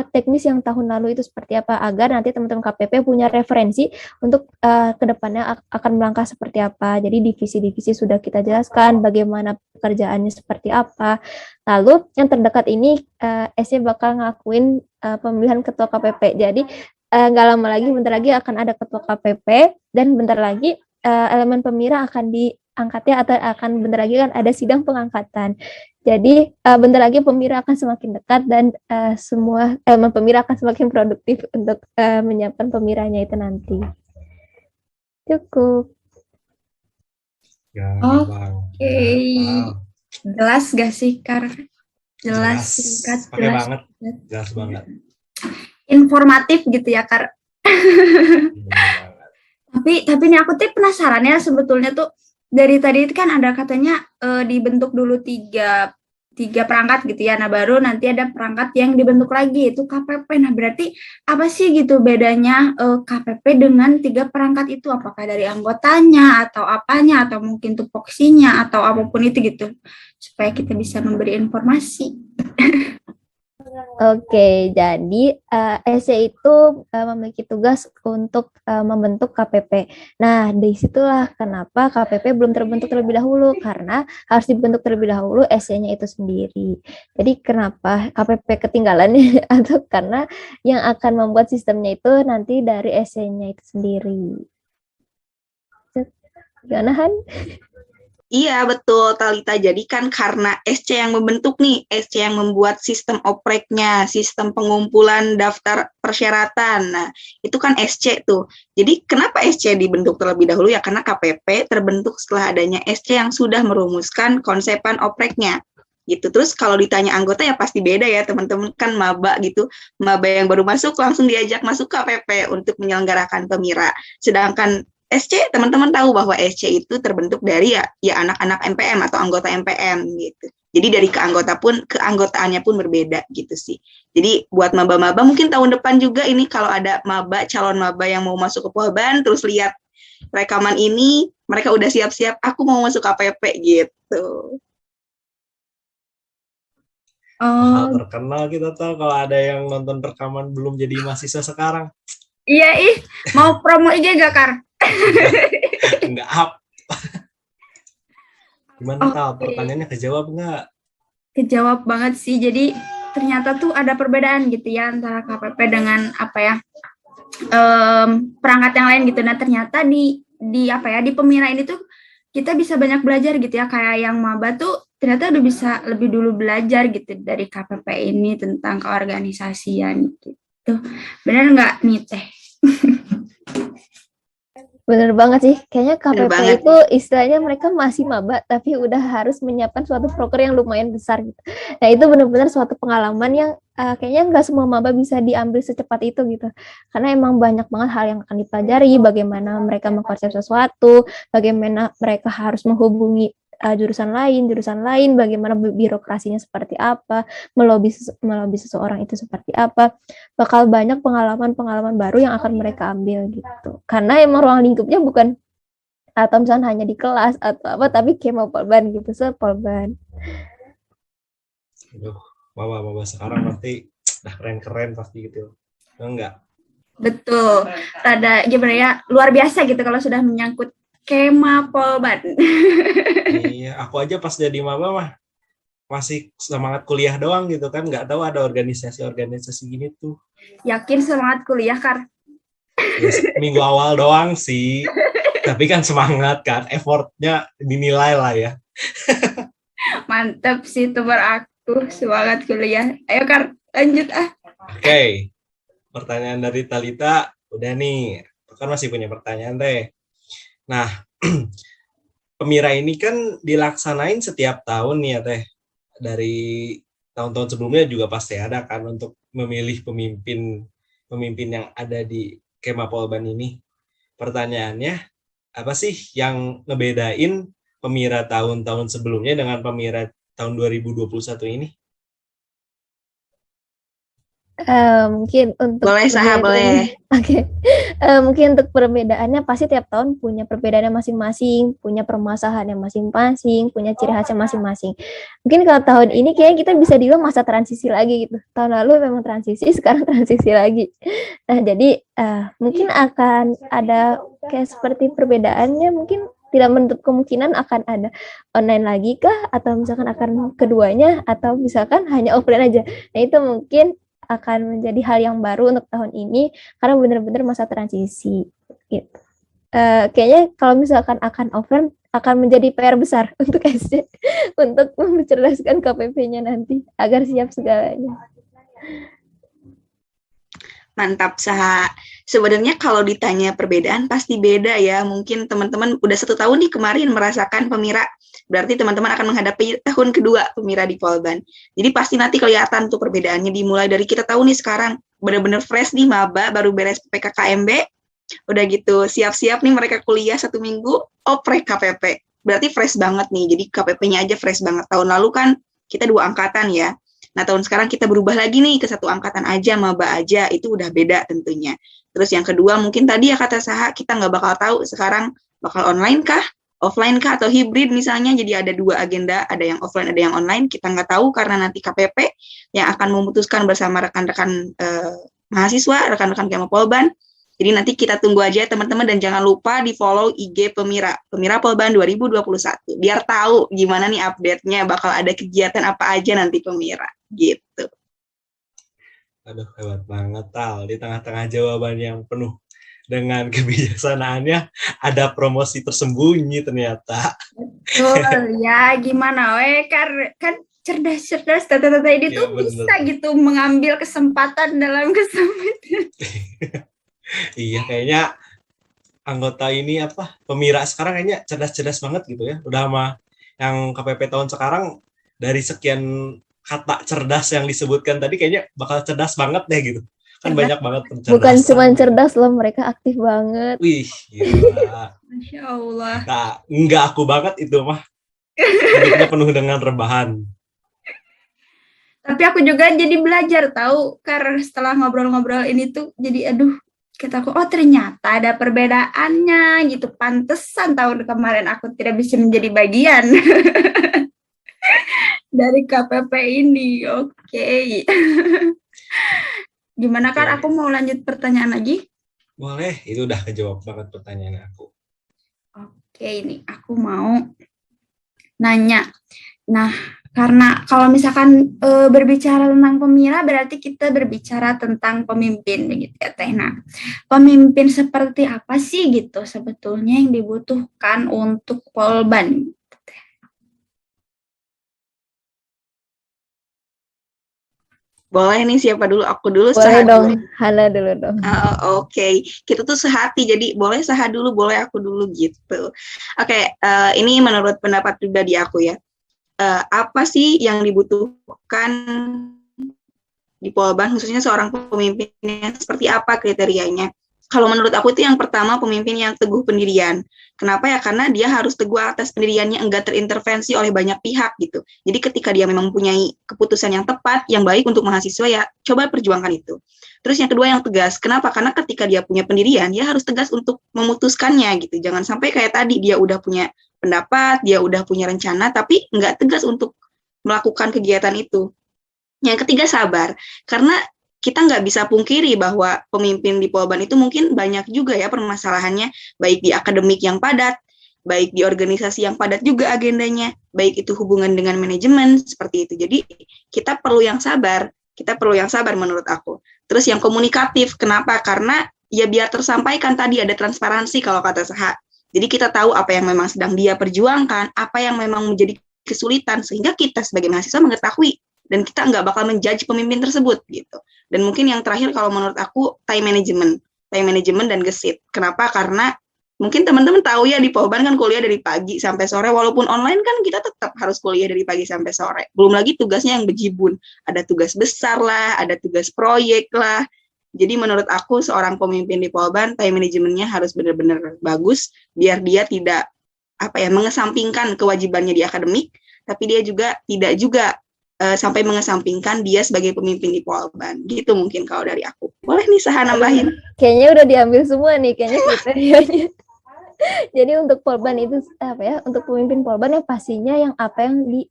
teknis yang tahun lalu itu seperti apa, agar nanti teman-teman KPP punya referensi untuk kedepannya akan melangkah seperti apa. Jadi divisi-divisi sudah kita jelaskan bagaimana pekerjaannya seperti apa. Lalu yang terdekat ini SC bakal ngakuin pemilihan ketua KPP. Jadi nggak lama lagi, bentar lagi akan ada ketua KPP, dan bentar lagi elemen Pemira akan diangkat ya, atau akan bentar lagi kan ada sidang pengangkatan. Jadi bentar lagi Pemira akan semakin dekat, dan semua elemen Pemira akan semakin produktif untuk menyiapkan Pemiranya itu nanti. Cukup. Oke. Jelas gak sih, Kar? Jelas, singkat, pakai jelas banget. Jelas banget. Informatif gitu ya, Kar. Tapi nih aku tuh penasaran ya, sebetulnya tuh dari tadi itu kan ada katanya dibentuk dulu tiga perangkat gitu ya. Nah, baru nanti ada perangkat yang dibentuk lagi, itu KPP. Nah, berarti apa sih gitu bedanya KPP dengan 3 perangkat itu? Apakah dari anggotanya atau apanya, atau mungkin tupoksinya atau apapun itu gitu, supaya kita bisa memberi informasi. Oke, jadi SC itu memiliki tugas untuk membentuk KPP. Nah, disitulah kenapa KPP belum terbentuk terlebih dahulu, karena harus dibentuk terlebih dahulu SC-nya itu sendiri. Jadi kenapa KPP ketinggalan ya? Atau karena yang akan membuat sistemnya itu nanti dari SC-nya itu sendiri. Gimana, Han? Iya, betul, Talita. Jadi kan karena SC yang membentuk nih, SC yang membuat sistem opreknya, sistem pengumpulan daftar persyaratan. Nah, itu kan SC tuh. Jadi kenapa SC dibentuk terlebih dahulu? Ya karena KPP terbentuk setelah adanya SC yang sudah merumuskan konsepan opreknya. Gitu. Terus kalau ditanya anggota ya pasti beda ya, teman-teman, kan maba gitu. Maba yang baru masuk langsung diajak masuk KPP untuk menyelenggarakan Pemira. Sedangkan SC, teman-teman tahu bahwa SC itu terbentuk dari ya anak-anak MPM atau anggota MPM gitu. Jadi dari keanggotaannya pun berbeda gitu sih. Jadi buat maba-maba mungkin tahun depan juga ini kalau ada calon maba yang mau masuk ke Polban, terus lihat rekaman ini, mereka udah siap-siap, aku mau masuk KPP gitu. Terkenal kita tahu kalau ada yang nonton rekaman belum jadi mahasiswa sekarang. Iya, mau promo IG gak, Kar? Enggak up. Gimana Tal? Oke, Pertanyaannya kejawab nggak? kejawab banget sih. Jadi ternyata tuh ada perbedaan gitu ya antara KPP dengan apa ya perangkat yang lain gitu. Nah ternyata di apa ya di Pemira ini tuh kita bisa banyak belajar gitu ya. Kayak yang maba tuh ternyata udah bisa lebih dulu belajar gitu dari KPP ini tentang keorganisasian gitu. Benar nggak nih Teh? Bener banget sih, kayaknya Bener KPP banget. itu istilahnya mereka masih maba, tapi udah harus menyiapkan suatu proker yang lumayan besar gitu. Nah itu benar-benar suatu pengalaman yang kayaknya nggak semua maba bisa diambil secepat itu gitu. Karena emang banyak banget hal yang akan dipelajari, bagaimana mereka mengkonsep sesuatu, bagaimana mereka harus menghubungi jurusan lain, bagaimana birokrasinya seperti apa, melobi seseorang itu seperti apa. Bakal banyak pengalaman-pengalaman baru yang akan mereka ambil gitu. Karena emang ruang lingkupnya bukan atau misalnya hanya di kelas atau apa, tapi kayak mau polban gitu, sepolban. Aduh, maba sekarang pasti udah keren-keren pasti gitu. Enggak? Betul. Rada gimana ya luar biasa gitu kalau sudah menyangkut Kema Polban. Iya, aku aja pas jadi maba mah masih semangat kuliah doang gitu kan, nggak tahu ada organisasi-organisasi gini tuh. Yakin semangat kuliah Kar? Ya, minggu awal doang sih, tapi kan semangat kan, effortnya dinilai lah ya. Mantep sih tuh aku semangat kuliah. Ayo Kar, lanjut ah. Oke, pertanyaan dari Talita udah nih, kan masih punya pertanyaan teh. Nah, Pemira ini kan dilaksanain setiap tahun nih ya teh. Dari tahun-tahun sebelumnya juga pasti ada kan untuk memilih pemimpin yang ada di Kema Polban ini. Pertanyaannya, apa sih yang ngebedain Pemira tahun-tahun sebelumnya dengan Pemira tahun 2021 ini? Mungkin untuk Boleh Saha, boleh. Oke. Mungkin untuk perbedaannya pasti tiap tahun punya perbedaannya masing-masing, punya permasalahannya masing-masing, punya ciri khasnya masing-masing. Mungkin kalau tahun ini kayaknya kita bisa dibilang masa transisi lagi gitu. Tahun lalu memang transisi, sekarang transisi lagi. Nah, jadi mungkin akan ada kayak seperti perbedaannya, mungkin tidak menutup kemungkinan akan ada online lagi kah, atau misalkan akan keduanya, atau misalkan hanya offline aja. Nah, itu mungkin akan menjadi hal yang baru untuk tahun ini karena benar-benar masa transisi gitu. Kayaknya kalau misalkan akan offline akan menjadi PR besar untuk SD untuk mencerdaskan KPP-nya nanti agar siap segalanya. Mantap Saha. Sebenarnya kalau ditanya perbedaan pasti beda ya. Mungkin teman-teman udah 1 tahun nih kemarin merasakan Pemira. Berarti teman-teman akan menghadapi tahun kedua Pemira di Polban. Jadi pasti nanti kelihatan tuh perbedaannya dimulai dari kita tahu nih sekarang benar-benar fresh nih maba baru beres PKKMB. Udah gitu siap-siap nih mereka kuliah 1 minggu oprek KPP. Berarti fresh banget nih. Jadi KPP-nya aja fresh banget. Tahun lalu kan kita 2 angkatan ya. Nah, tahun sekarang kita berubah lagi nih ke 1 angkatan aja, maba aja, itu udah beda tentunya. Terus yang kedua, mungkin tadi ya kata Saha, kita nggak bakal tahu sekarang bakal online kah, offline kah, atau hibrid misalnya, jadi ada 2 agenda, ada yang offline, ada yang online, kita nggak tahu karena nanti KPP yang akan memutuskan bersama rekan-rekan mahasiswa, rekan-rekan Kema Polban. Jadi nanti kita tunggu aja teman-teman dan jangan lupa di follow IG Pemira Polban 2021 biar tahu gimana nih update-nya, bakal ada kegiatan apa aja nanti Pemira gitu. Aduh, hebat banget Tal. Di tengah-tengah jawaban yang penuh dengan kebijaksanaannya ada promosi tersembunyi ternyata. Betul ya, gimana kan cerdas-cerdas tata-tata ini Ya, tuh bener. bisa gitu mengambil kesempatan dalam kesempitan. Iya, kayaknya anggota ini Pemira sekarang kayaknya cerdas-cerdas banget gitu ya. Udah sama yang KPP tahun sekarang dari sekian kata cerdas yang disebutkan tadi kayaknya bakal cerdas banget deh gitu. Kan Cerdas. Banyak banget pencerdasan. Bukan cuma cerdas loh, mereka aktif banget. Wih, gila. Masya Allah. Nah, enggak aku banget itu mah. Hidupnya penuh dengan rebahan. Tapi aku juga jadi belajar tahu karena setelah ngobrol-ngobrol ini tuh jadi aduh kataku oh ternyata ada perbedaannya gitu, pantesan tahun kemarin aku tidak bisa menjadi bagian dari KPP ini. Oke. Gimana kan aku mau lanjut pertanyaan lagi? Boleh, itu udah kejawab banget pertanyaan aku. Oke, ini aku mau nanya. Nah, karena kalau misalkan berbicara tentang pemira berarti kita berbicara tentang pemimpin gitu ya Teh. Nah, pemimpin seperti apa sih gitu sebetulnya yang dibutuhkan untuk Polban? Boleh nih, siapa dulu? Aku dulu, Boleh Saha dong, dulu. Hana dulu dong. Oke. Kita tuh sehati, jadi boleh Saha dulu, boleh aku dulu gitu. Oke, ini menurut pendapat pribadi aku ya. Apa sih yang dibutuhkan di Polban, khususnya seorang pemimpinnya seperti apa kriterianya? Kalau menurut aku itu yang pertama pemimpin yang teguh pendirian. Kenapa ya? Karena dia harus teguh atas pendiriannya, enggak terintervensi oleh banyak pihak gitu. Jadi ketika dia memang mempunyai keputusan yang tepat, yang baik untuk mahasiswa ya coba perjuangkan itu. Terus yang kedua yang tegas. Kenapa? Karena ketika dia punya pendirian, dia harus tegas untuk memutuskannya gitu. Jangan sampai kayak tadi dia udah punya pendapat, dia udah punya rencana, tapi enggak tegas untuk melakukan kegiatan itu. Yang ketiga sabar, karena kita nggak bisa pungkiri bahwa pemimpin di Polban itu mungkin banyak juga ya permasalahannya, baik di akademik yang padat, baik di organisasi yang padat juga agendanya, baik itu hubungan dengan manajemen, seperti itu. Jadi kita perlu yang sabar menurut aku. Terus yang komunikatif, kenapa? Karena ya biar tersampaikan tadi ada transparansi kalau kata Saha. Jadi kita tahu apa yang memang sedang dia perjuangkan, apa yang memang menjadi kesulitan, sehingga kita sebagai mahasiswa mengetahui dan kita nggak bakal menjudge pemimpin tersebut gitu. Dan mungkin yang terakhir kalau menurut aku time management dan gesit. Kenapa? Karena mungkin teman-teman tahu ya di Polban kan kuliah dari pagi sampai sore, walaupun online kan kita tetap harus kuliah dari pagi sampai sore. Belum lagi tugasnya yang bejibun, ada tugas besar lah, ada tugas proyek lah. Jadi menurut aku seorang pemimpin di Polban time manajemennya harus benar-benar bagus biar dia tidak mengesampingkan kewajibannya di akademik, tapi dia juga tidak juga sampai mengesampingkan dia sebagai pemimpin di Polban. Gitu mungkin kalau dari aku. Boleh nih Saha nambahin. Kayaknya udah diambil semua nih kayaknya kriterianya. Jadi untuk Polban itu untuk pemimpin Polban yang pastinya yang apa yang di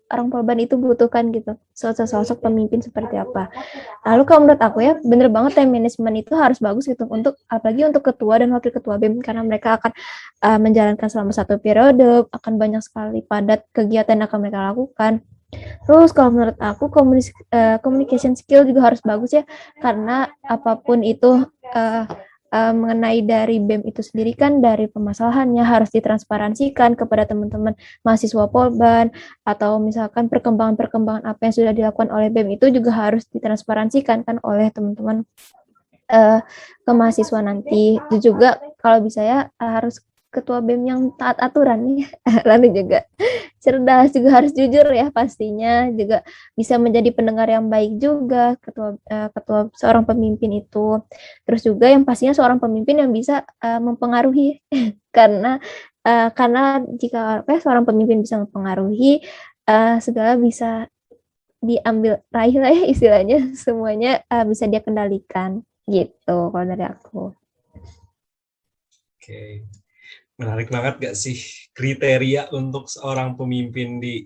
orang Polban itu butuhkan gitu. Sosok pemimpin seperti apa. Lalu kalau menurut aku ya bener banget time management itu harus bagus gitu untuk apalagi untuk ketua dan wakil ketua BEM karena mereka akan menjalankan selama 1 periode, akan banyak sekali padat kegiatan yang akan mereka lakukan. Terus kalau menurut aku communication skill juga harus bagus ya karena apapun itu mengenai dari BEM itu sendiri kan dari permasalahannya harus ditransparansikan kepada teman-teman mahasiswa Polban atau misalkan perkembangan apa yang sudah dilakukan oleh BEM itu juga harus ditransparansikan kan oleh teman-teman ke mahasiswa nanti. Itu juga kalau bisa ya harus ketua BEM yang taat aturan nih, lalu juga cerdas, juga harus jujur ya pastinya, juga bisa menjadi pendengar yang baik juga ketua seorang pemimpin itu. Terus juga yang pastinya seorang pemimpin yang bisa mempengaruhi karena jika seorang pemimpin bisa mempengaruhi segala bisa diambil raih lah ya istilahnya, semuanya bisa dia kendalikan gitu kalau dari aku. Oke. Menarik banget gak sih kriteria untuk seorang pemimpin di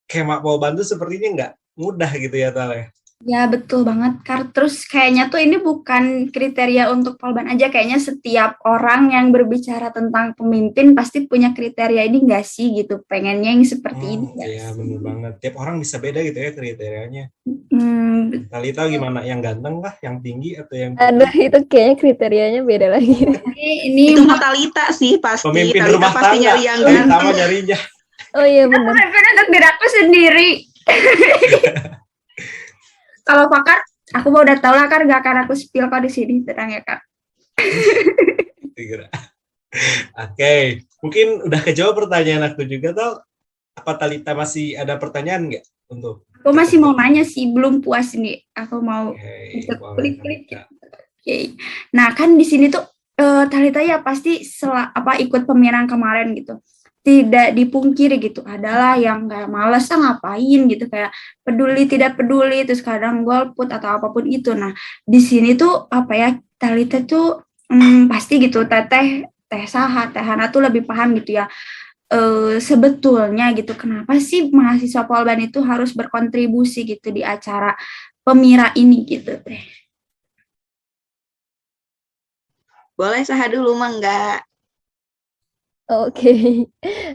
Kema Polban itu sepertinya nggak mudah gitu ya Tal. Ya betul banget, terus kayaknya tuh ini bukan kriteria untuk Polban aja, kayaknya setiap orang yang berbicara tentang pemimpin pasti punya kriteria ini nggak sih gitu, pengennya yang seperti ini. Iya benar banget, tiap orang bisa beda gitu ya kriterianya. Talita gimana, yang ganteng kah, yang tinggi atau yang putih? Aduh itu kayaknya kriterianya beda lagi. Ini itu Talita sih pasti. Pemimpin Talita rumah pasti tangga, nyari yang ganteng. nyarinya. Oh iya benar. Pemimpin untuk diri aku sendiri. Kalau Pakar, aku mau udah tahu lah Kak, gak akan aku spill kok di sini, tenang ya Kak. Oke, mungkin udah kejawab pertanyaan aku juga Tal. Apa Talita masih ada pertanyaan nggak untuk? Aku masih mau nanya sih, belum puas nih. Aku mau klik-klik. Oke. Nah kan di sini tuh Talita ya pasti ikut pemilihan kemarin gitu. Tidak dipungkiri gitu, adalah yang kayak males ngapain gitu, kayak peduli tidak peduli, terus kadang golput atau apapun itu. Nah di sini tuh Talita tuh pasti gitu, Teh Saha, Teh Hana tuh lebih paham gitu ya, sebetulnya gitu kenapa sih mahasiswa Polban itu harus berkontribusi gitu di acara Pemira ini gitu Teh. Boleh Saha dulu mah enggak? Oke.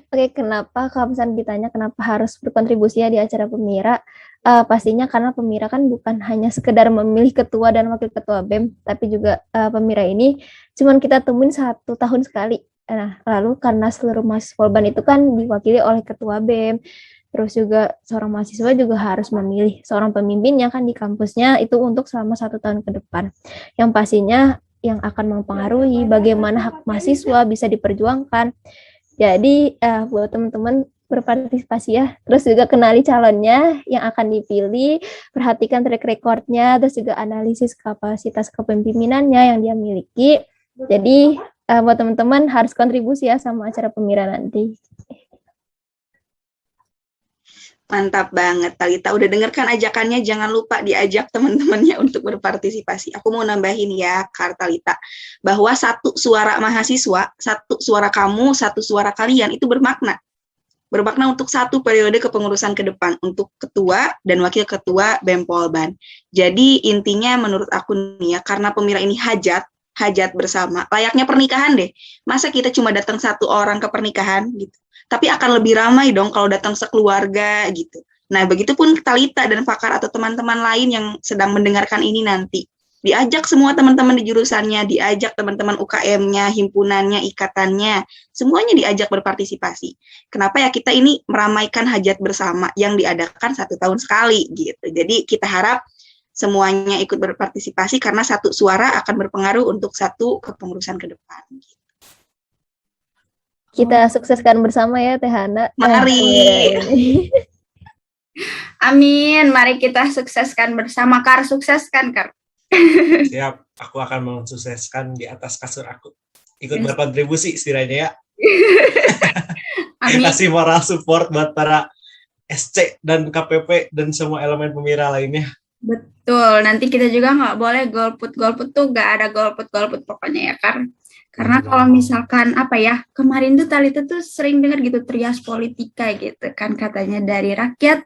Oke, kenapa kalau misalnya ditanya kenapa harus berkontribusi ya di acara Pemira? Pastinya karena Pemira kan bukan hanya sekedar memilih ketua dan wakil ketua BEM, tapi juga Pemira ini cuman kita temuin 1 tahun sekali. Nah, lalu karena seluruh mahasiswa Polban itu kan diwakili oleh ketua BEM, terus juga seorang mahasiswa juga harus memilih seorang pemimpinnya kan di kampusnya itu untuk selama 1 tahun ke depan. Yang pastinya yang akan mempengaruhi bagaimana hak mahasiswa bisa diperjuangkan. Jadi buat teman-teman berpartisipasi ya, terus juga kenali calonnya yang akan dipilih, perhatikan track recordnya, terus juga analisis kapasitas kepemimpinannya yang dia miliki. Jadi buat teman-teman harus kontribusi ya sama acara Pemira nanti. Mantap banget, Talita. Udah dengarkan ajakannya, jangan lupa diajak teman-temannya untuk berpartisipasi. Aku mau nambahin ya, Kak Talita, bahwa satu suara mahasiswa, satu suara kamu, satu suara kalian itu bermakna. Bermakna untuk satu periode kepengurusan ke depan, untuk ketua dan wakil ketua BEM Polban. Jadi intinya menurut aku nih ya, karena Pemira ini hajat bersama, layaknya pernikahan deh. Masa kita cuma datang satu orang ke pernikahan gitu. Tapi akan lebih ramai dong kalau datang sekeluarga gitu. Nah, begitupun Talita dan Fakar atau teman-teman lain yang sedang mendengarkan ini nanti. Diajak semua teman-teman di jurusannya, diajak teman-teman UKM-nya, himpunannya, ikatannya, semuanya diajak berpartisipasi. Kenapa ya kita ini meramaikan hajat bersama yang diadakan 1 tahun sekali gitu. Jadi kita harap semuanya ikut berpartisipasi karena satu suara akan berpengaruh untuk satu kepengurusan ke depan. Kita sukseskan bersama ya Teh Hana. Mari. Amin, mari kita sukseskan bersama. Kar, sukseskan Kar. Siap, aku akan mensukseskan di atas kasur aku. Ikut berkontribusi setidaknya ya. Amin. Kasih moral support buat para SC dan KPP dan semua elemen Pemira lainnya. Betul, nanti kita juga nggak boleh golput tuh, nggak ada golput pokoknya ya Kar. Karena kalau misalkan apa ya, kemarin tuh Talita tuh sering dengar gitu trias politika gitu kan, katanya dari rakyat,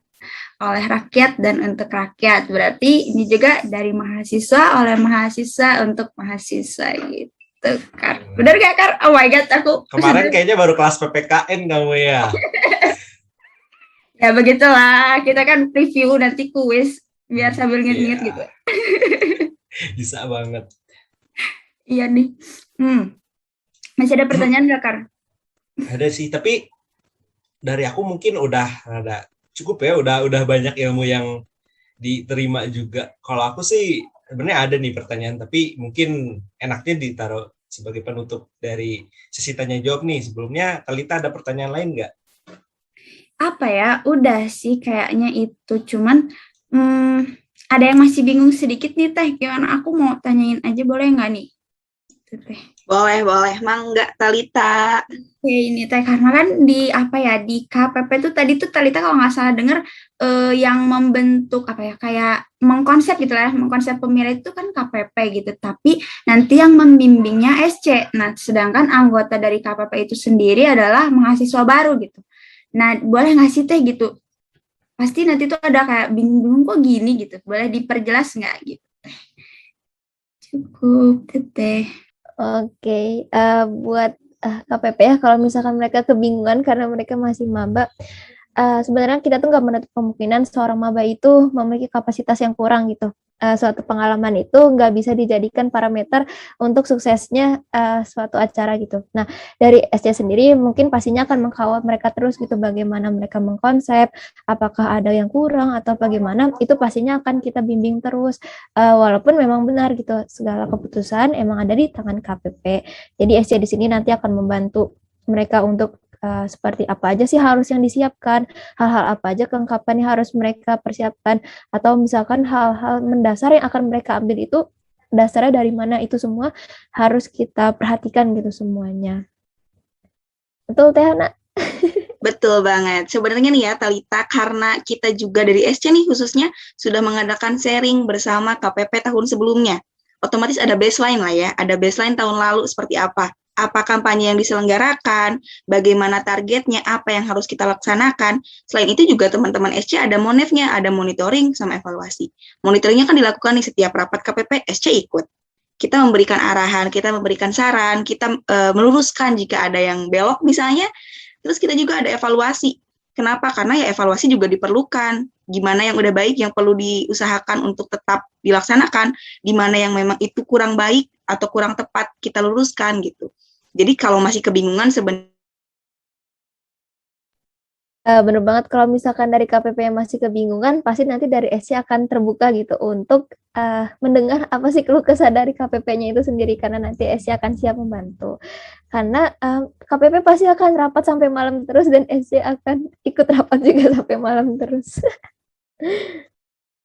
oleh rakyat, dan untuk rakyat. Berarti ini juga dari mahasiswa, oleh mahasiswa, untuk mahasiswa gitu Kar. Benar gak Kar? Oh my God, aku kemarin kayaknya baru kelas PPKN kamu ya. Ya begitulah, kita kan review nanti kuis biar sambil nginget gitu. Bisa banget. Iya nih. Masih ada pertanyaan nggak, Kar? Ada sih, tapi dari aku mungkin udah ada cukup ya, udah banyak ilmu yang diterima juga. Kalau aku sih sebenarnya ada nih pertanyaan, tapi mungkin enaknya ditaruh sebagai penutup dari sesi tanya jawab nih. Sebelumnya Talita ada pertanyaan lain nggak? Apa ya? Udah sih kayaknya itu, cuman ada yang masih bingung sedikit nih Teh. Gimana, aku mau tanyain aja boleh nggak nih? Boleh, mangga Talita. Oke, ini Teh, karena kan di KPP tuh tadi tuh Talita kalau nggak salah dengar yang membentuk kayak mengkonsep gitu lah, mengkonsep Pemira itu kan KPP gitu, tapi nanti yang membimbingnya SC. Nah, sedangkan anggota dari KPP itu sendiri adalah mahasiswa baru gitu. Nah, boleh nggak sih Teh gitu? Pasti nanti tuh ada kayak bingung-bingung kok gini gitu. Boleh diperjelas nggak gitu? Cukup, Teh. Oke, buat KPP ya, kalau misalkan mereka kebingungan karena mereka masih maba, sebenarnya kita tuh nggak menutup kemungkinan seorang maba itu memiliki kapasitas yang kurang gitu. Suatu pengalaman itu nggak bisa dijadikan parameter untuk suksesnya suatu acara gitu. Nah, dari SC sendiri mungkin pastinya akan mengkawal mereka terus gitu, bagaimana mereka mengkonsep, apakah ada yang kurang atau bagaimana, itu pastinya akan kita bimbing terus. Walaupun memang benar gitu, segala keputusan emang ada di tangan KPP. Jadi SC di sini nanti akan membantu mereka untuk seperti apa aja sih harus yang disiapkan, hal-hal apa aja kelengkapan yang harus mereka persiapkan, atau misalkan hal-hal mendasar yang akan mereka ambil itu dasarnya dari mana, itu semua harus kita perhatikan gitu semuanya. Betul Teh Hana? Betul banget. Sebenarnya nih ya Talita, karena kita juga dari SC nih khususnya sudah mengadakan sharing bersama KPP tahun sebelumnya. Otomatis ada baseline lah ya, ada baseline tahun lalu seperti apa kampanye yang diselenggarakan, bagaimana targetnya, apa yang harus kita laksanakan. Selain itu juga teman-teman SC ada monefnya, ada monitoring sama evaluasi. Monitoringnya kan dilakukan di setiap rapat KPP, SC ikut. kita memberikan arahan, kita memberikan saran, kita meluruskan jika ada yang belok misalnya. Terus kita juga ada evaluasi. Kenapa? Karena ya evaluasi juga diperlukan. Gimana yang udah baik yang perlu diusahakan untuk tetap dilaksanakan, di mana yang memang itu kurang baik atau kurang tepat kita luruskan gitu. Jadi kalau masih kebingungan sebenarnya Bener banget, kalau misalkan dari KPP yang masih kebingungan, pasti nanti dari SC akan terbuka gitu untuk mendengar apa sih keluh kesah dari KPP-nya itu sendiri, karena nanti SC akan siap membantu. Karena KPP pasti akan rapat sampai malam terus dan SC akan ikut rapat juga sampai malam terus.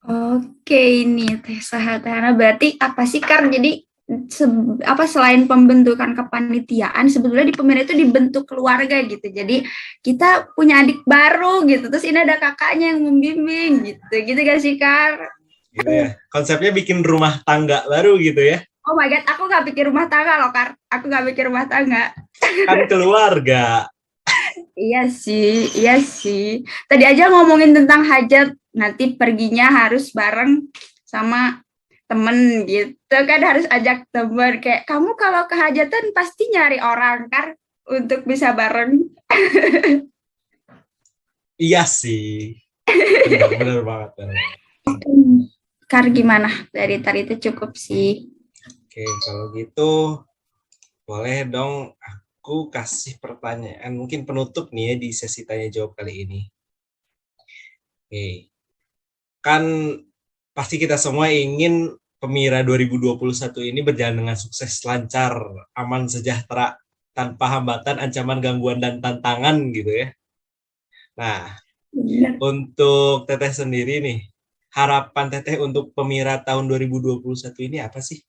Oke, ini Teh Sahatana berarti apa sih Kar? Jadi selain pembentukan kepanitiaan, sebetulnya di Pemira itu dibentuk keluarga gitu. Jadi kita punya adik baru gitu. Terus ini ada kakaknya yang membimbing gitu. Gitu gak sih Kar? Gitu ya. Konsepnya bikin rumah tangga baru gitu ya. Oh my God, aku gak pikir rumah tangga loh Kar. Aku gak pikir rumah tangga. Kan keluarga. Iya sih. Tadi aja ngomongin tentang hajat, nanti perginya harus bareng sama temen gitu kan, harus ajak temen. Kayak kamu kalau ke hajatan pasti nyari orang kan untuk bisa bareng. Iya sih. Benar banget. Kar gimana? Dari tadi itu cukup sih. Oke, kalau gitu boleh dong aku kasih pertanyaan mungkin penutup nih ya di sesi tanya jawab kali ini. Oke. Kan pasti kita semua ingin Pemira 2021 ini berjalan dengan sukses, lancar, aman, sejahtera, tanpa hambatan, ancaman, gangguan, dan tantangan gitu ya. Nah, untuk Teteh sendiri nih, harapan Teteh untuk Pemira tahun 2021 ini apa sih?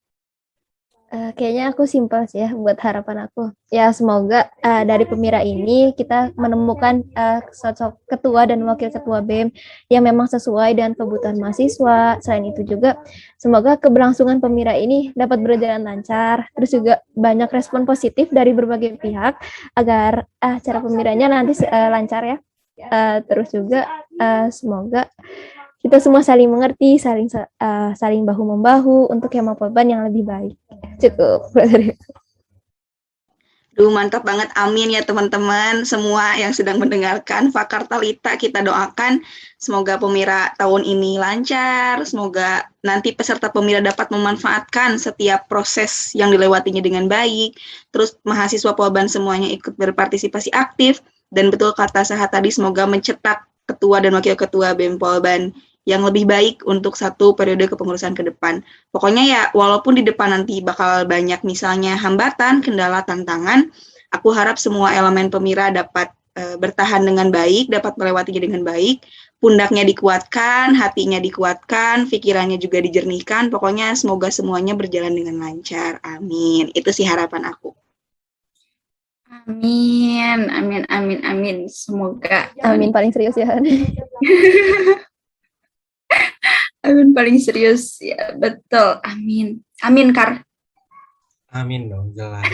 Kayaknya aku simpel sih ya buat harapan aku. Ya semoga dari Pemira ini kita menemukan sosok ketua dan wakil ketua BEM yang memang sesuai dengan kebutuhan mahasiswa. Selain itu juga semoga keberlangsungan Pemira ini dapat berjalan lancar. Terus juga banyak respon positif dari berbagai pihak agar acara Pemiranya nanti lancar ya. Terus juga semoga kita semua saling mengerti, saling bahu-membahu untuk Hemapolban yang lebih baik. Cukup. Duh, mantap banget. Amin ya teman-teman. Semua yang sedang mendengarkan Fakarta Lita, kita doakan semoga Pemira tahun ini lancar. Semoga nanti peserta Pemira dapat memanfaatkan setiap proses yang dilewatinya dengan baik. Terus mahasiswa Polban semuanya ikut berpartisipasi aktif. Dan betul kata Sahat tadi, semoga mencetak ketua dan wakil ketua BEM Polban yang lebih baik untuk satu periode kepengurusan ke depan. Pokoknya ya, walaupun di depan nanti bakal banyak misalnya hambatan, kendala, tantangan, aku harap semua elemen Pemira dapat bertahan dengan baik, dapat melewatinya dengan baik, pundaknya dikuatkan, hatinya dikuatkan, pikirannya juga dijernihkan, pokoknya semoga semuanya berjalan dengan lancar. Amin. Itu sih harapan aku. Amin. Semoga. Amin paling serius ya. Amin paling serius ya, betul. Amin Kar. Amin dong, jelas.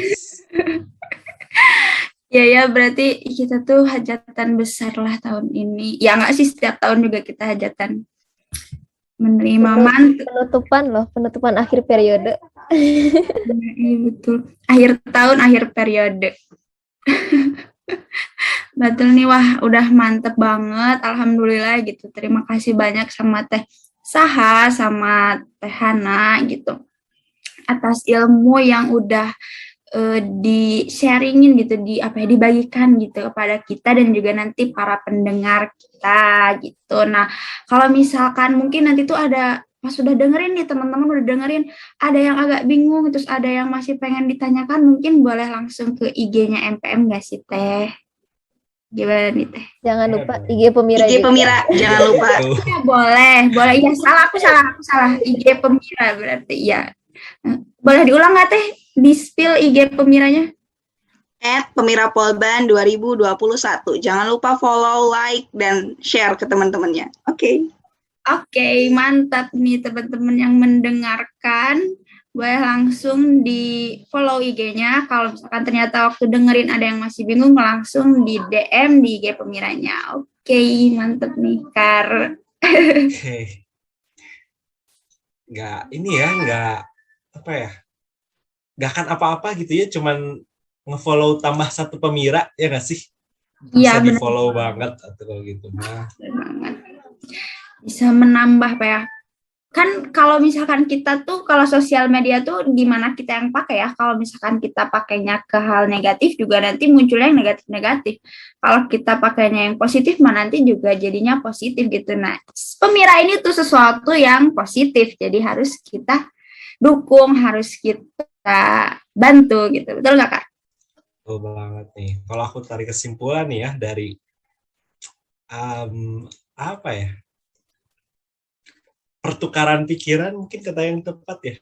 Ya berarti kita tuh hajatan besar lah tahun ini. Ya nggak sih, setiap tahun juga kita hajatan menerima penutupan akhir periode. Iya betul. Akhir tahun, akhir periode. Betul nih, wah udah mantep banget. Alhamdulillah gitu. Terima kasih banyak sama Teh Saha sama Teh Hana gitu atas ilmu yang udah di-sharingin gitu, dibagikan gitu kepada kita dan juga nanti para pendengar kita gitu. Nah, kalau misalkan mungkin nanti tuh ada pas udah dengerin nih, teman-teman udah dengerin, ada yang agak bingung, terus ada yang masih pengen ditanyakan, mungkin boleh langsung ke IG-nya MPM nggak sih Teh? Gimana nih Teh? Jangan lupa IG Pemira. IG Pemira, jangan lupa. Ya, boleh. Iya, aku salah. IG Pemira berarti ya. Boleh diulang nggak Teh? Di-spill IG Pemiranya? @Pemira Polban 2021. Jangan lupa follow, like, dan share ke teman-temannya. Oke, mantap nih teman-teman yang mendengarkan. Boleh langsung di follow IG-nya. Kalau misalkan ternyata waktu dengerin ada yang masih bingung, langsung di DM di IG Pemiranya. Oke, mantap nih Kar. Nggak apa ya, nggak akan apa-apa gitu ya, cuman nge-follow tambah satu pemira, ya nggak sih? Iya, Bisa benar di-follow banget atau kalau gitu mah. banget. Bisa menambah apa ya? Kan kalau misalkan kita tuh, kalau sosial media tuh gimana kita yang pakai ya. Kalau misalkan kita pakainya ke hal negatif juga nanti munculnya yang negatif-negatif. Kalau kita pakainya yang positif mah nanti juga jadinya positif gitu. Nah, pemira ini tuh sesuatu yang positif. Jadi harus kita dukung, harus kita bantu gitu. Betul nggak, Kak? Betul banget nih. Kalau aku tarik kesimpulan nih ya dari apa ya? Pertukaran pikiran, mungkin kata yang tepat ya.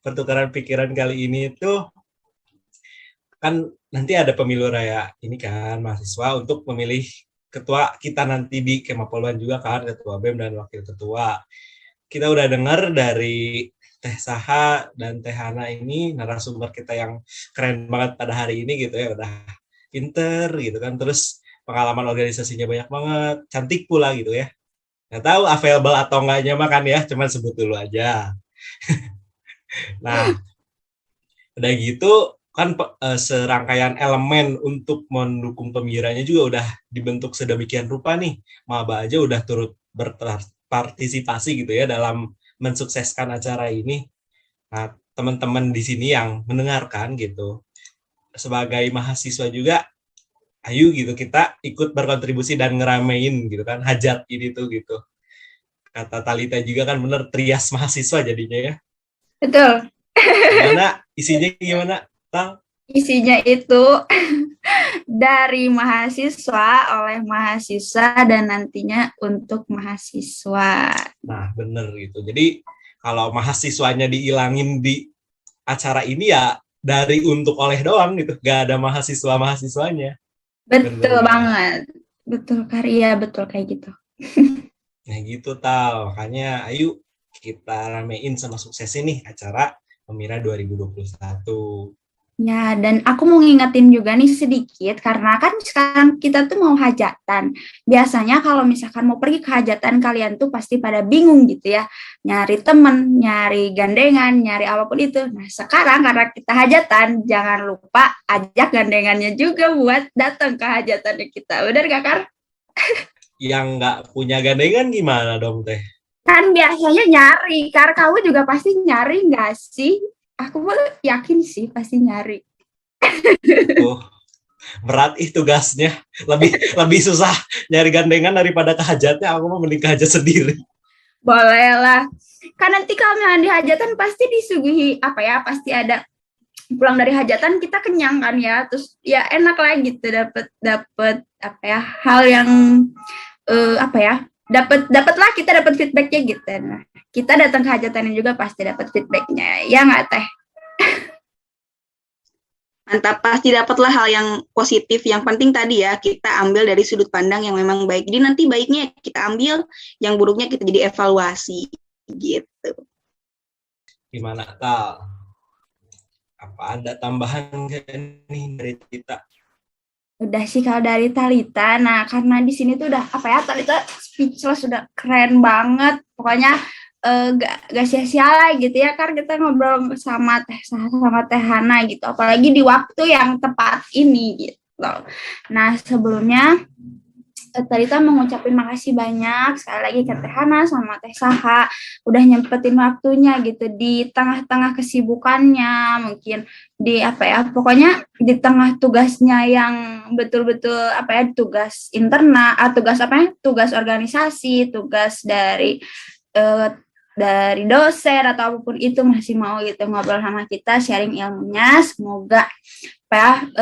Pertukaran pikiran kali ini itu kan nanti ada pemilu raya ini kan, mahasiswa untuk memilih ketua kita nanti di Kemapoluan juga kan, ketua BEM dan wakil ketua. Kita udah dengar dari Teh Saha dan Teh Hana ini, narasumber kita yang keren banget pada hari ini gitu ya, udah pinter gitu kan, terus pengalaman organisasinya banyak banget, cantik pula gitu ya. Nggak tahu available atau enggaknya makan ya, cuman sebut dulu aja. Nah, udah gitu kan serangkaian elemen untuk mendukung pemiranya juga udah dibentuk sedemikian rupa nih. Maba aja udah turut berpartisipasi gitu ya dalam mensukseskan acara ini. Nah, teman-teman di sini yang mendengarkan gitu, sebagai mahasiswa juga, ayo gitu kita ikut berkontribusi dan ngeramein gitu kan hajat ini tuh gitu. Kata Talita juga kan bener, trias mahasiswa jadinya ya. Betul. Gimana isinya, gimana Tal? Isinya itu dari mahasiswa, oleh mahasiswa, dan nantinya untuk mahasiswa. Nah, bener gitu. Jadi kalau mahasiswanya dihilangin di acara ini ya dari untuk oleh doang gitu. Gak ada mahasiswa-mahasiswanya. Betul Bener ya. banget. Betul, Karya. Betul kayak gitu. Nah gitu Tal. Makanya ayo kita ramein sama suksesin nih acara Pemira 2021. Ya, dan aku mau ngingetin juga nih sedikit, karena kan sekarang kita tuh mau hajatan. Biasanya kalau misalkan mau pergi ke hajatan, kalian tuh pasti pada bingung gitu ya. Nyari temen, nyari gandengan, nyari apapun itu. Nah, sekarang karena kita hajatan, jangan lupa ajak gandengannya juga buat datang ke hajatannya kita. Benar gak, Kar? Yang nggak punya gandengan gimana dong Teh? Kan biasanya nyari, Kar. Kamu juga pasti nyari nggak sih? Aku yakin sih pasti nyari. Oh, berat tugasnya. Lebih susah nyari gandengan daripada ke hajatnya. Aku mau mending ke hajat sendiri. Boleh lah. Kan nanti kalau misalnya di hajatan pasti disuguhi apa ya? Pasti ada pulang dari hajatan kita kenyang kan ya. Terus ya enak lah gitu dapat apa ya? Hal yang apa ya? Dapatlah kita dapat feedbacknya gitu. Nah, kita datang ke hajatannya juga pasti dapat feedbacknya. Ya nggak Teh? Mantap, pasti dapatlah hal yang positif. Yang penting tadi ya, kita ambil dari sudut pandang yang memang baik. Jadi nanti baiknya kita ambil, yang buruknya kita jadi evaluasi. Gitu. Gimana Tal? Apa ada tambahan nih dari kita? Udah sih kalau dari Talita. Nah, karena di sini tuh udah apa ya? Talita speechless, sudah keren banget. Pokoknya gak sia-sia lah gitu ya, kan kita ngobrol sama Teh Hana gitu, apalagi di waktu yang tepat ini gitu. Nah, sebelumnya Talita mengucapkan makasih banyak sekali lagi ke Teh Hana sama Teh Saha udah nyempetin waktunya gitu di tengah-tengah kesibukannya, mungkin di apa ya, pokoknya di tengah tugasnya yang betul-betul apa ya, tugas internal, tugas apa ya, tugas organisasi, tugas dari dosen atau apapun itu, masih mau gitu ngobrol sama kita, sharing ilmunya. Semoga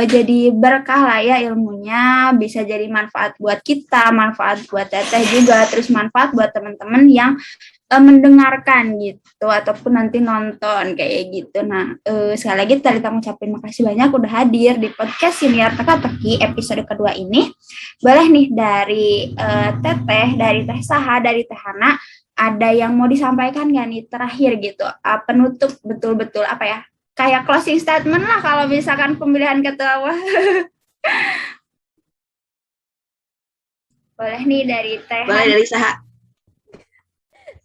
jadi berkah lah ya ilmunya, bisa jadi manfaat buat kita, manfaat buat Teteh juga, terus manfaat buat teman-teman yang mendengarkan gitu ataupun nanti nonton kayak gitu. Nah, sekali lagi Talita ngucapin makasih banyak udah hadir di podcast Siniar Teka-Teki episode kedua ini. Boleh nih dari Teteh, dari Teh Saha, dari Teh Hana, ada yang mau disampaikan nggak nih terakhir gitu, penutup betul-betul apa ya, kayak closing statement lah kalau misalkan pemilihan ketua. Boleh nih dari Teh. Boleh dari Saha.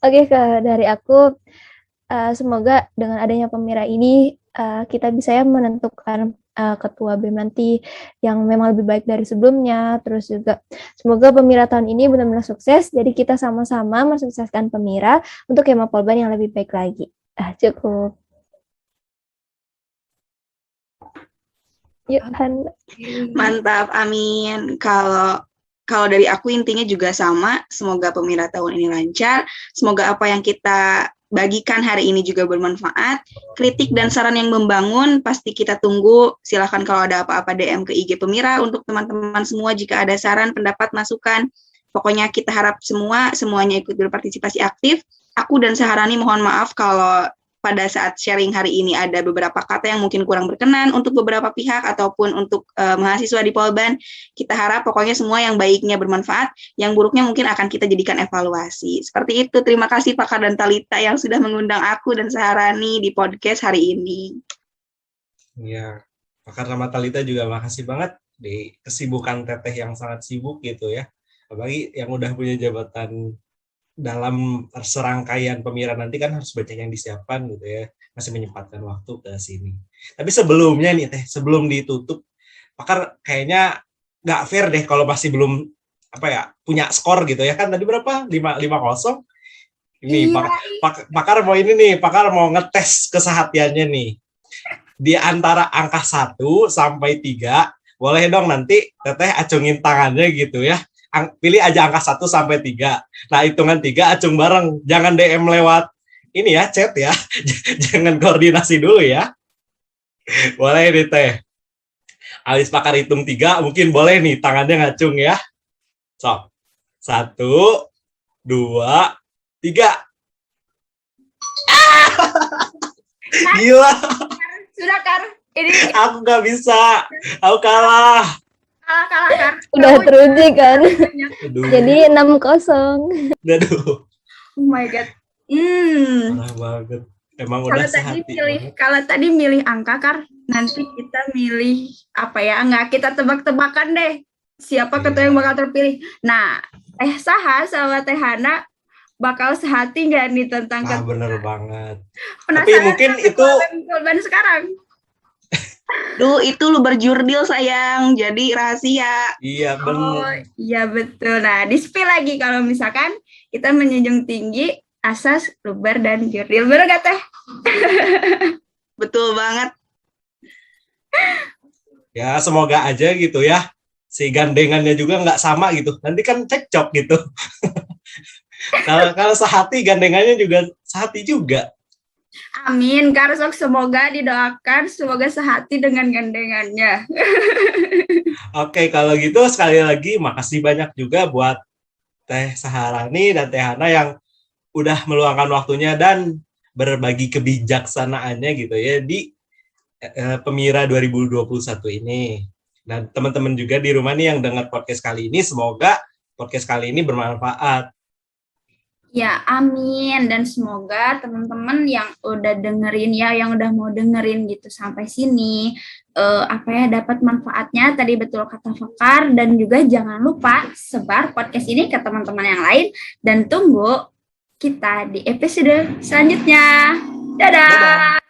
Oke, dari aku semoga dengan adanya Pemira ini kita bisa ya menentukan ketua BEM nanti yang memang lebih baik dari sebelumnya. Terus juga semoga Pemira tahun ini benar-benar sukses. Jadi kita sama-sama mensukseskan Pemira untuk Kema Polban yang lebih baik lagi. Cukup. Yuk, Han. Mantap, amin. Kalau dari aku intinya juga sama, semoga Pemira tahun ini lancar, semoga apa yang kita bagikan hari ini juga bermanfaat, kritik dan saran yang membangun pasti kita tunggu, silahkan kalau ada apa-apa DM ke IG Pemira untuk teman-teman semua jika ada saran, pendapat, masukan, pokoknya kita harap semuanya ikut berpartisipasi aktif. Aku dan Saharani mohon maaf kalau pada saat sharing hari ini ada beberapa kata yang mungkin kurang berkenan untuk beberapa pihak ataupun untuk mahasiswa di Polban. Kita harap pokoknya semua yang baiknya bermanfaat, yang buruknya mungkin akan kita jadikan evaluasi. Seperti itu, terima kasih Pakar dan Talita yang sudah mengundang aku dan Saharani di podcast hari ini. Ya, Pakar sama Talita juga makasih banget di kesibukan Teteh yang sangat sibuk gitu ya. Apalagi yang udah punya jabatan dalam serangkaian Pemira nanti kan harus banyak yang disiapkan gitu ya, masih menyempatkan waktu ke sini. Tapi sebelumnya nih Teh, sebelum ditutup, Pakar kayaknya nggak fair deh kalau masih belum punya skor gitu ya, kan tadi berapa? 5-0. Ini Pakar mau ini nih, Pakar mau ngetes kesehatiannya nih. Di antara angka 1 sampai 3, boleh dong nanti Teteh acungin tangannya gitu ya. Pilih aja angka 1 sampai 3. Nah, hitungan 3 acung bareng. Jangan DM lewat ini ya, chat ya. Jangan koordinasi dulu ya. Boleh nih Teh. Alis Pakar hitung 3, mungkin boleh nih tangannya ngacung ya. Sok. 1, 2, 3. Gila. Sudah, Kar. Ini Aku nggak bisa. Aku kalah. kalah, Kar. Udah teruji kan. Aduh. Jadi 6-0. Aduh. Oh my God. Parah banget. Emang udah sehati. Kalau tadi milih angka, Kar, nanti kita milih apa ya? Enggak, kita tebak-tebakan deh. Siapa ketua yang bakal terpilih. Nah, Saha sama Teh Hana bakal sehati nggak nih tentang ketua? Bener banget. Penasaran Tapi mungkin itu Polban sekarang. Duh, itu lu berjurdil sayang, jadi rahasia. iya Oh, bener. iya betul. Nah, di-spill lagi kalau misalkan kita menjunjung tinggi asas, luber, dan jurdil. Bener gak, Teh? Betul banget. Ya semoga aja gitu ya. Si gandengannya juga nggak sama gitu. Nanti kan cekcok gitu. Kalau sehati gandengannya juga sehati juga. Amin, Karsok, semoga didoakan, semoga sehati dengan gandengannya. Oke, kalau gitu sekali lagi makasih banyak juga buat Teh Saharani dan Teh Hana yang udah meluangkan waktunya dan berbagi kebijaksanaannya gitu ya di Pemira 2021 ini. Dan teman-teman juga di rumah nih yang dengar podcast kali ini, semoga podcast kali ini bermanfaat. Ya, amin. Dan semoga teman-teman yang udah dengerin ya, yang udah mau dengerin gitu sampai sini, dapat manfaatnya. Tadi betul kata Fakar, dan juga jangan lupa sebar podcast ini ke teman-teman yang lain, dan tunggu kita di episode selanjutnya. Dadah!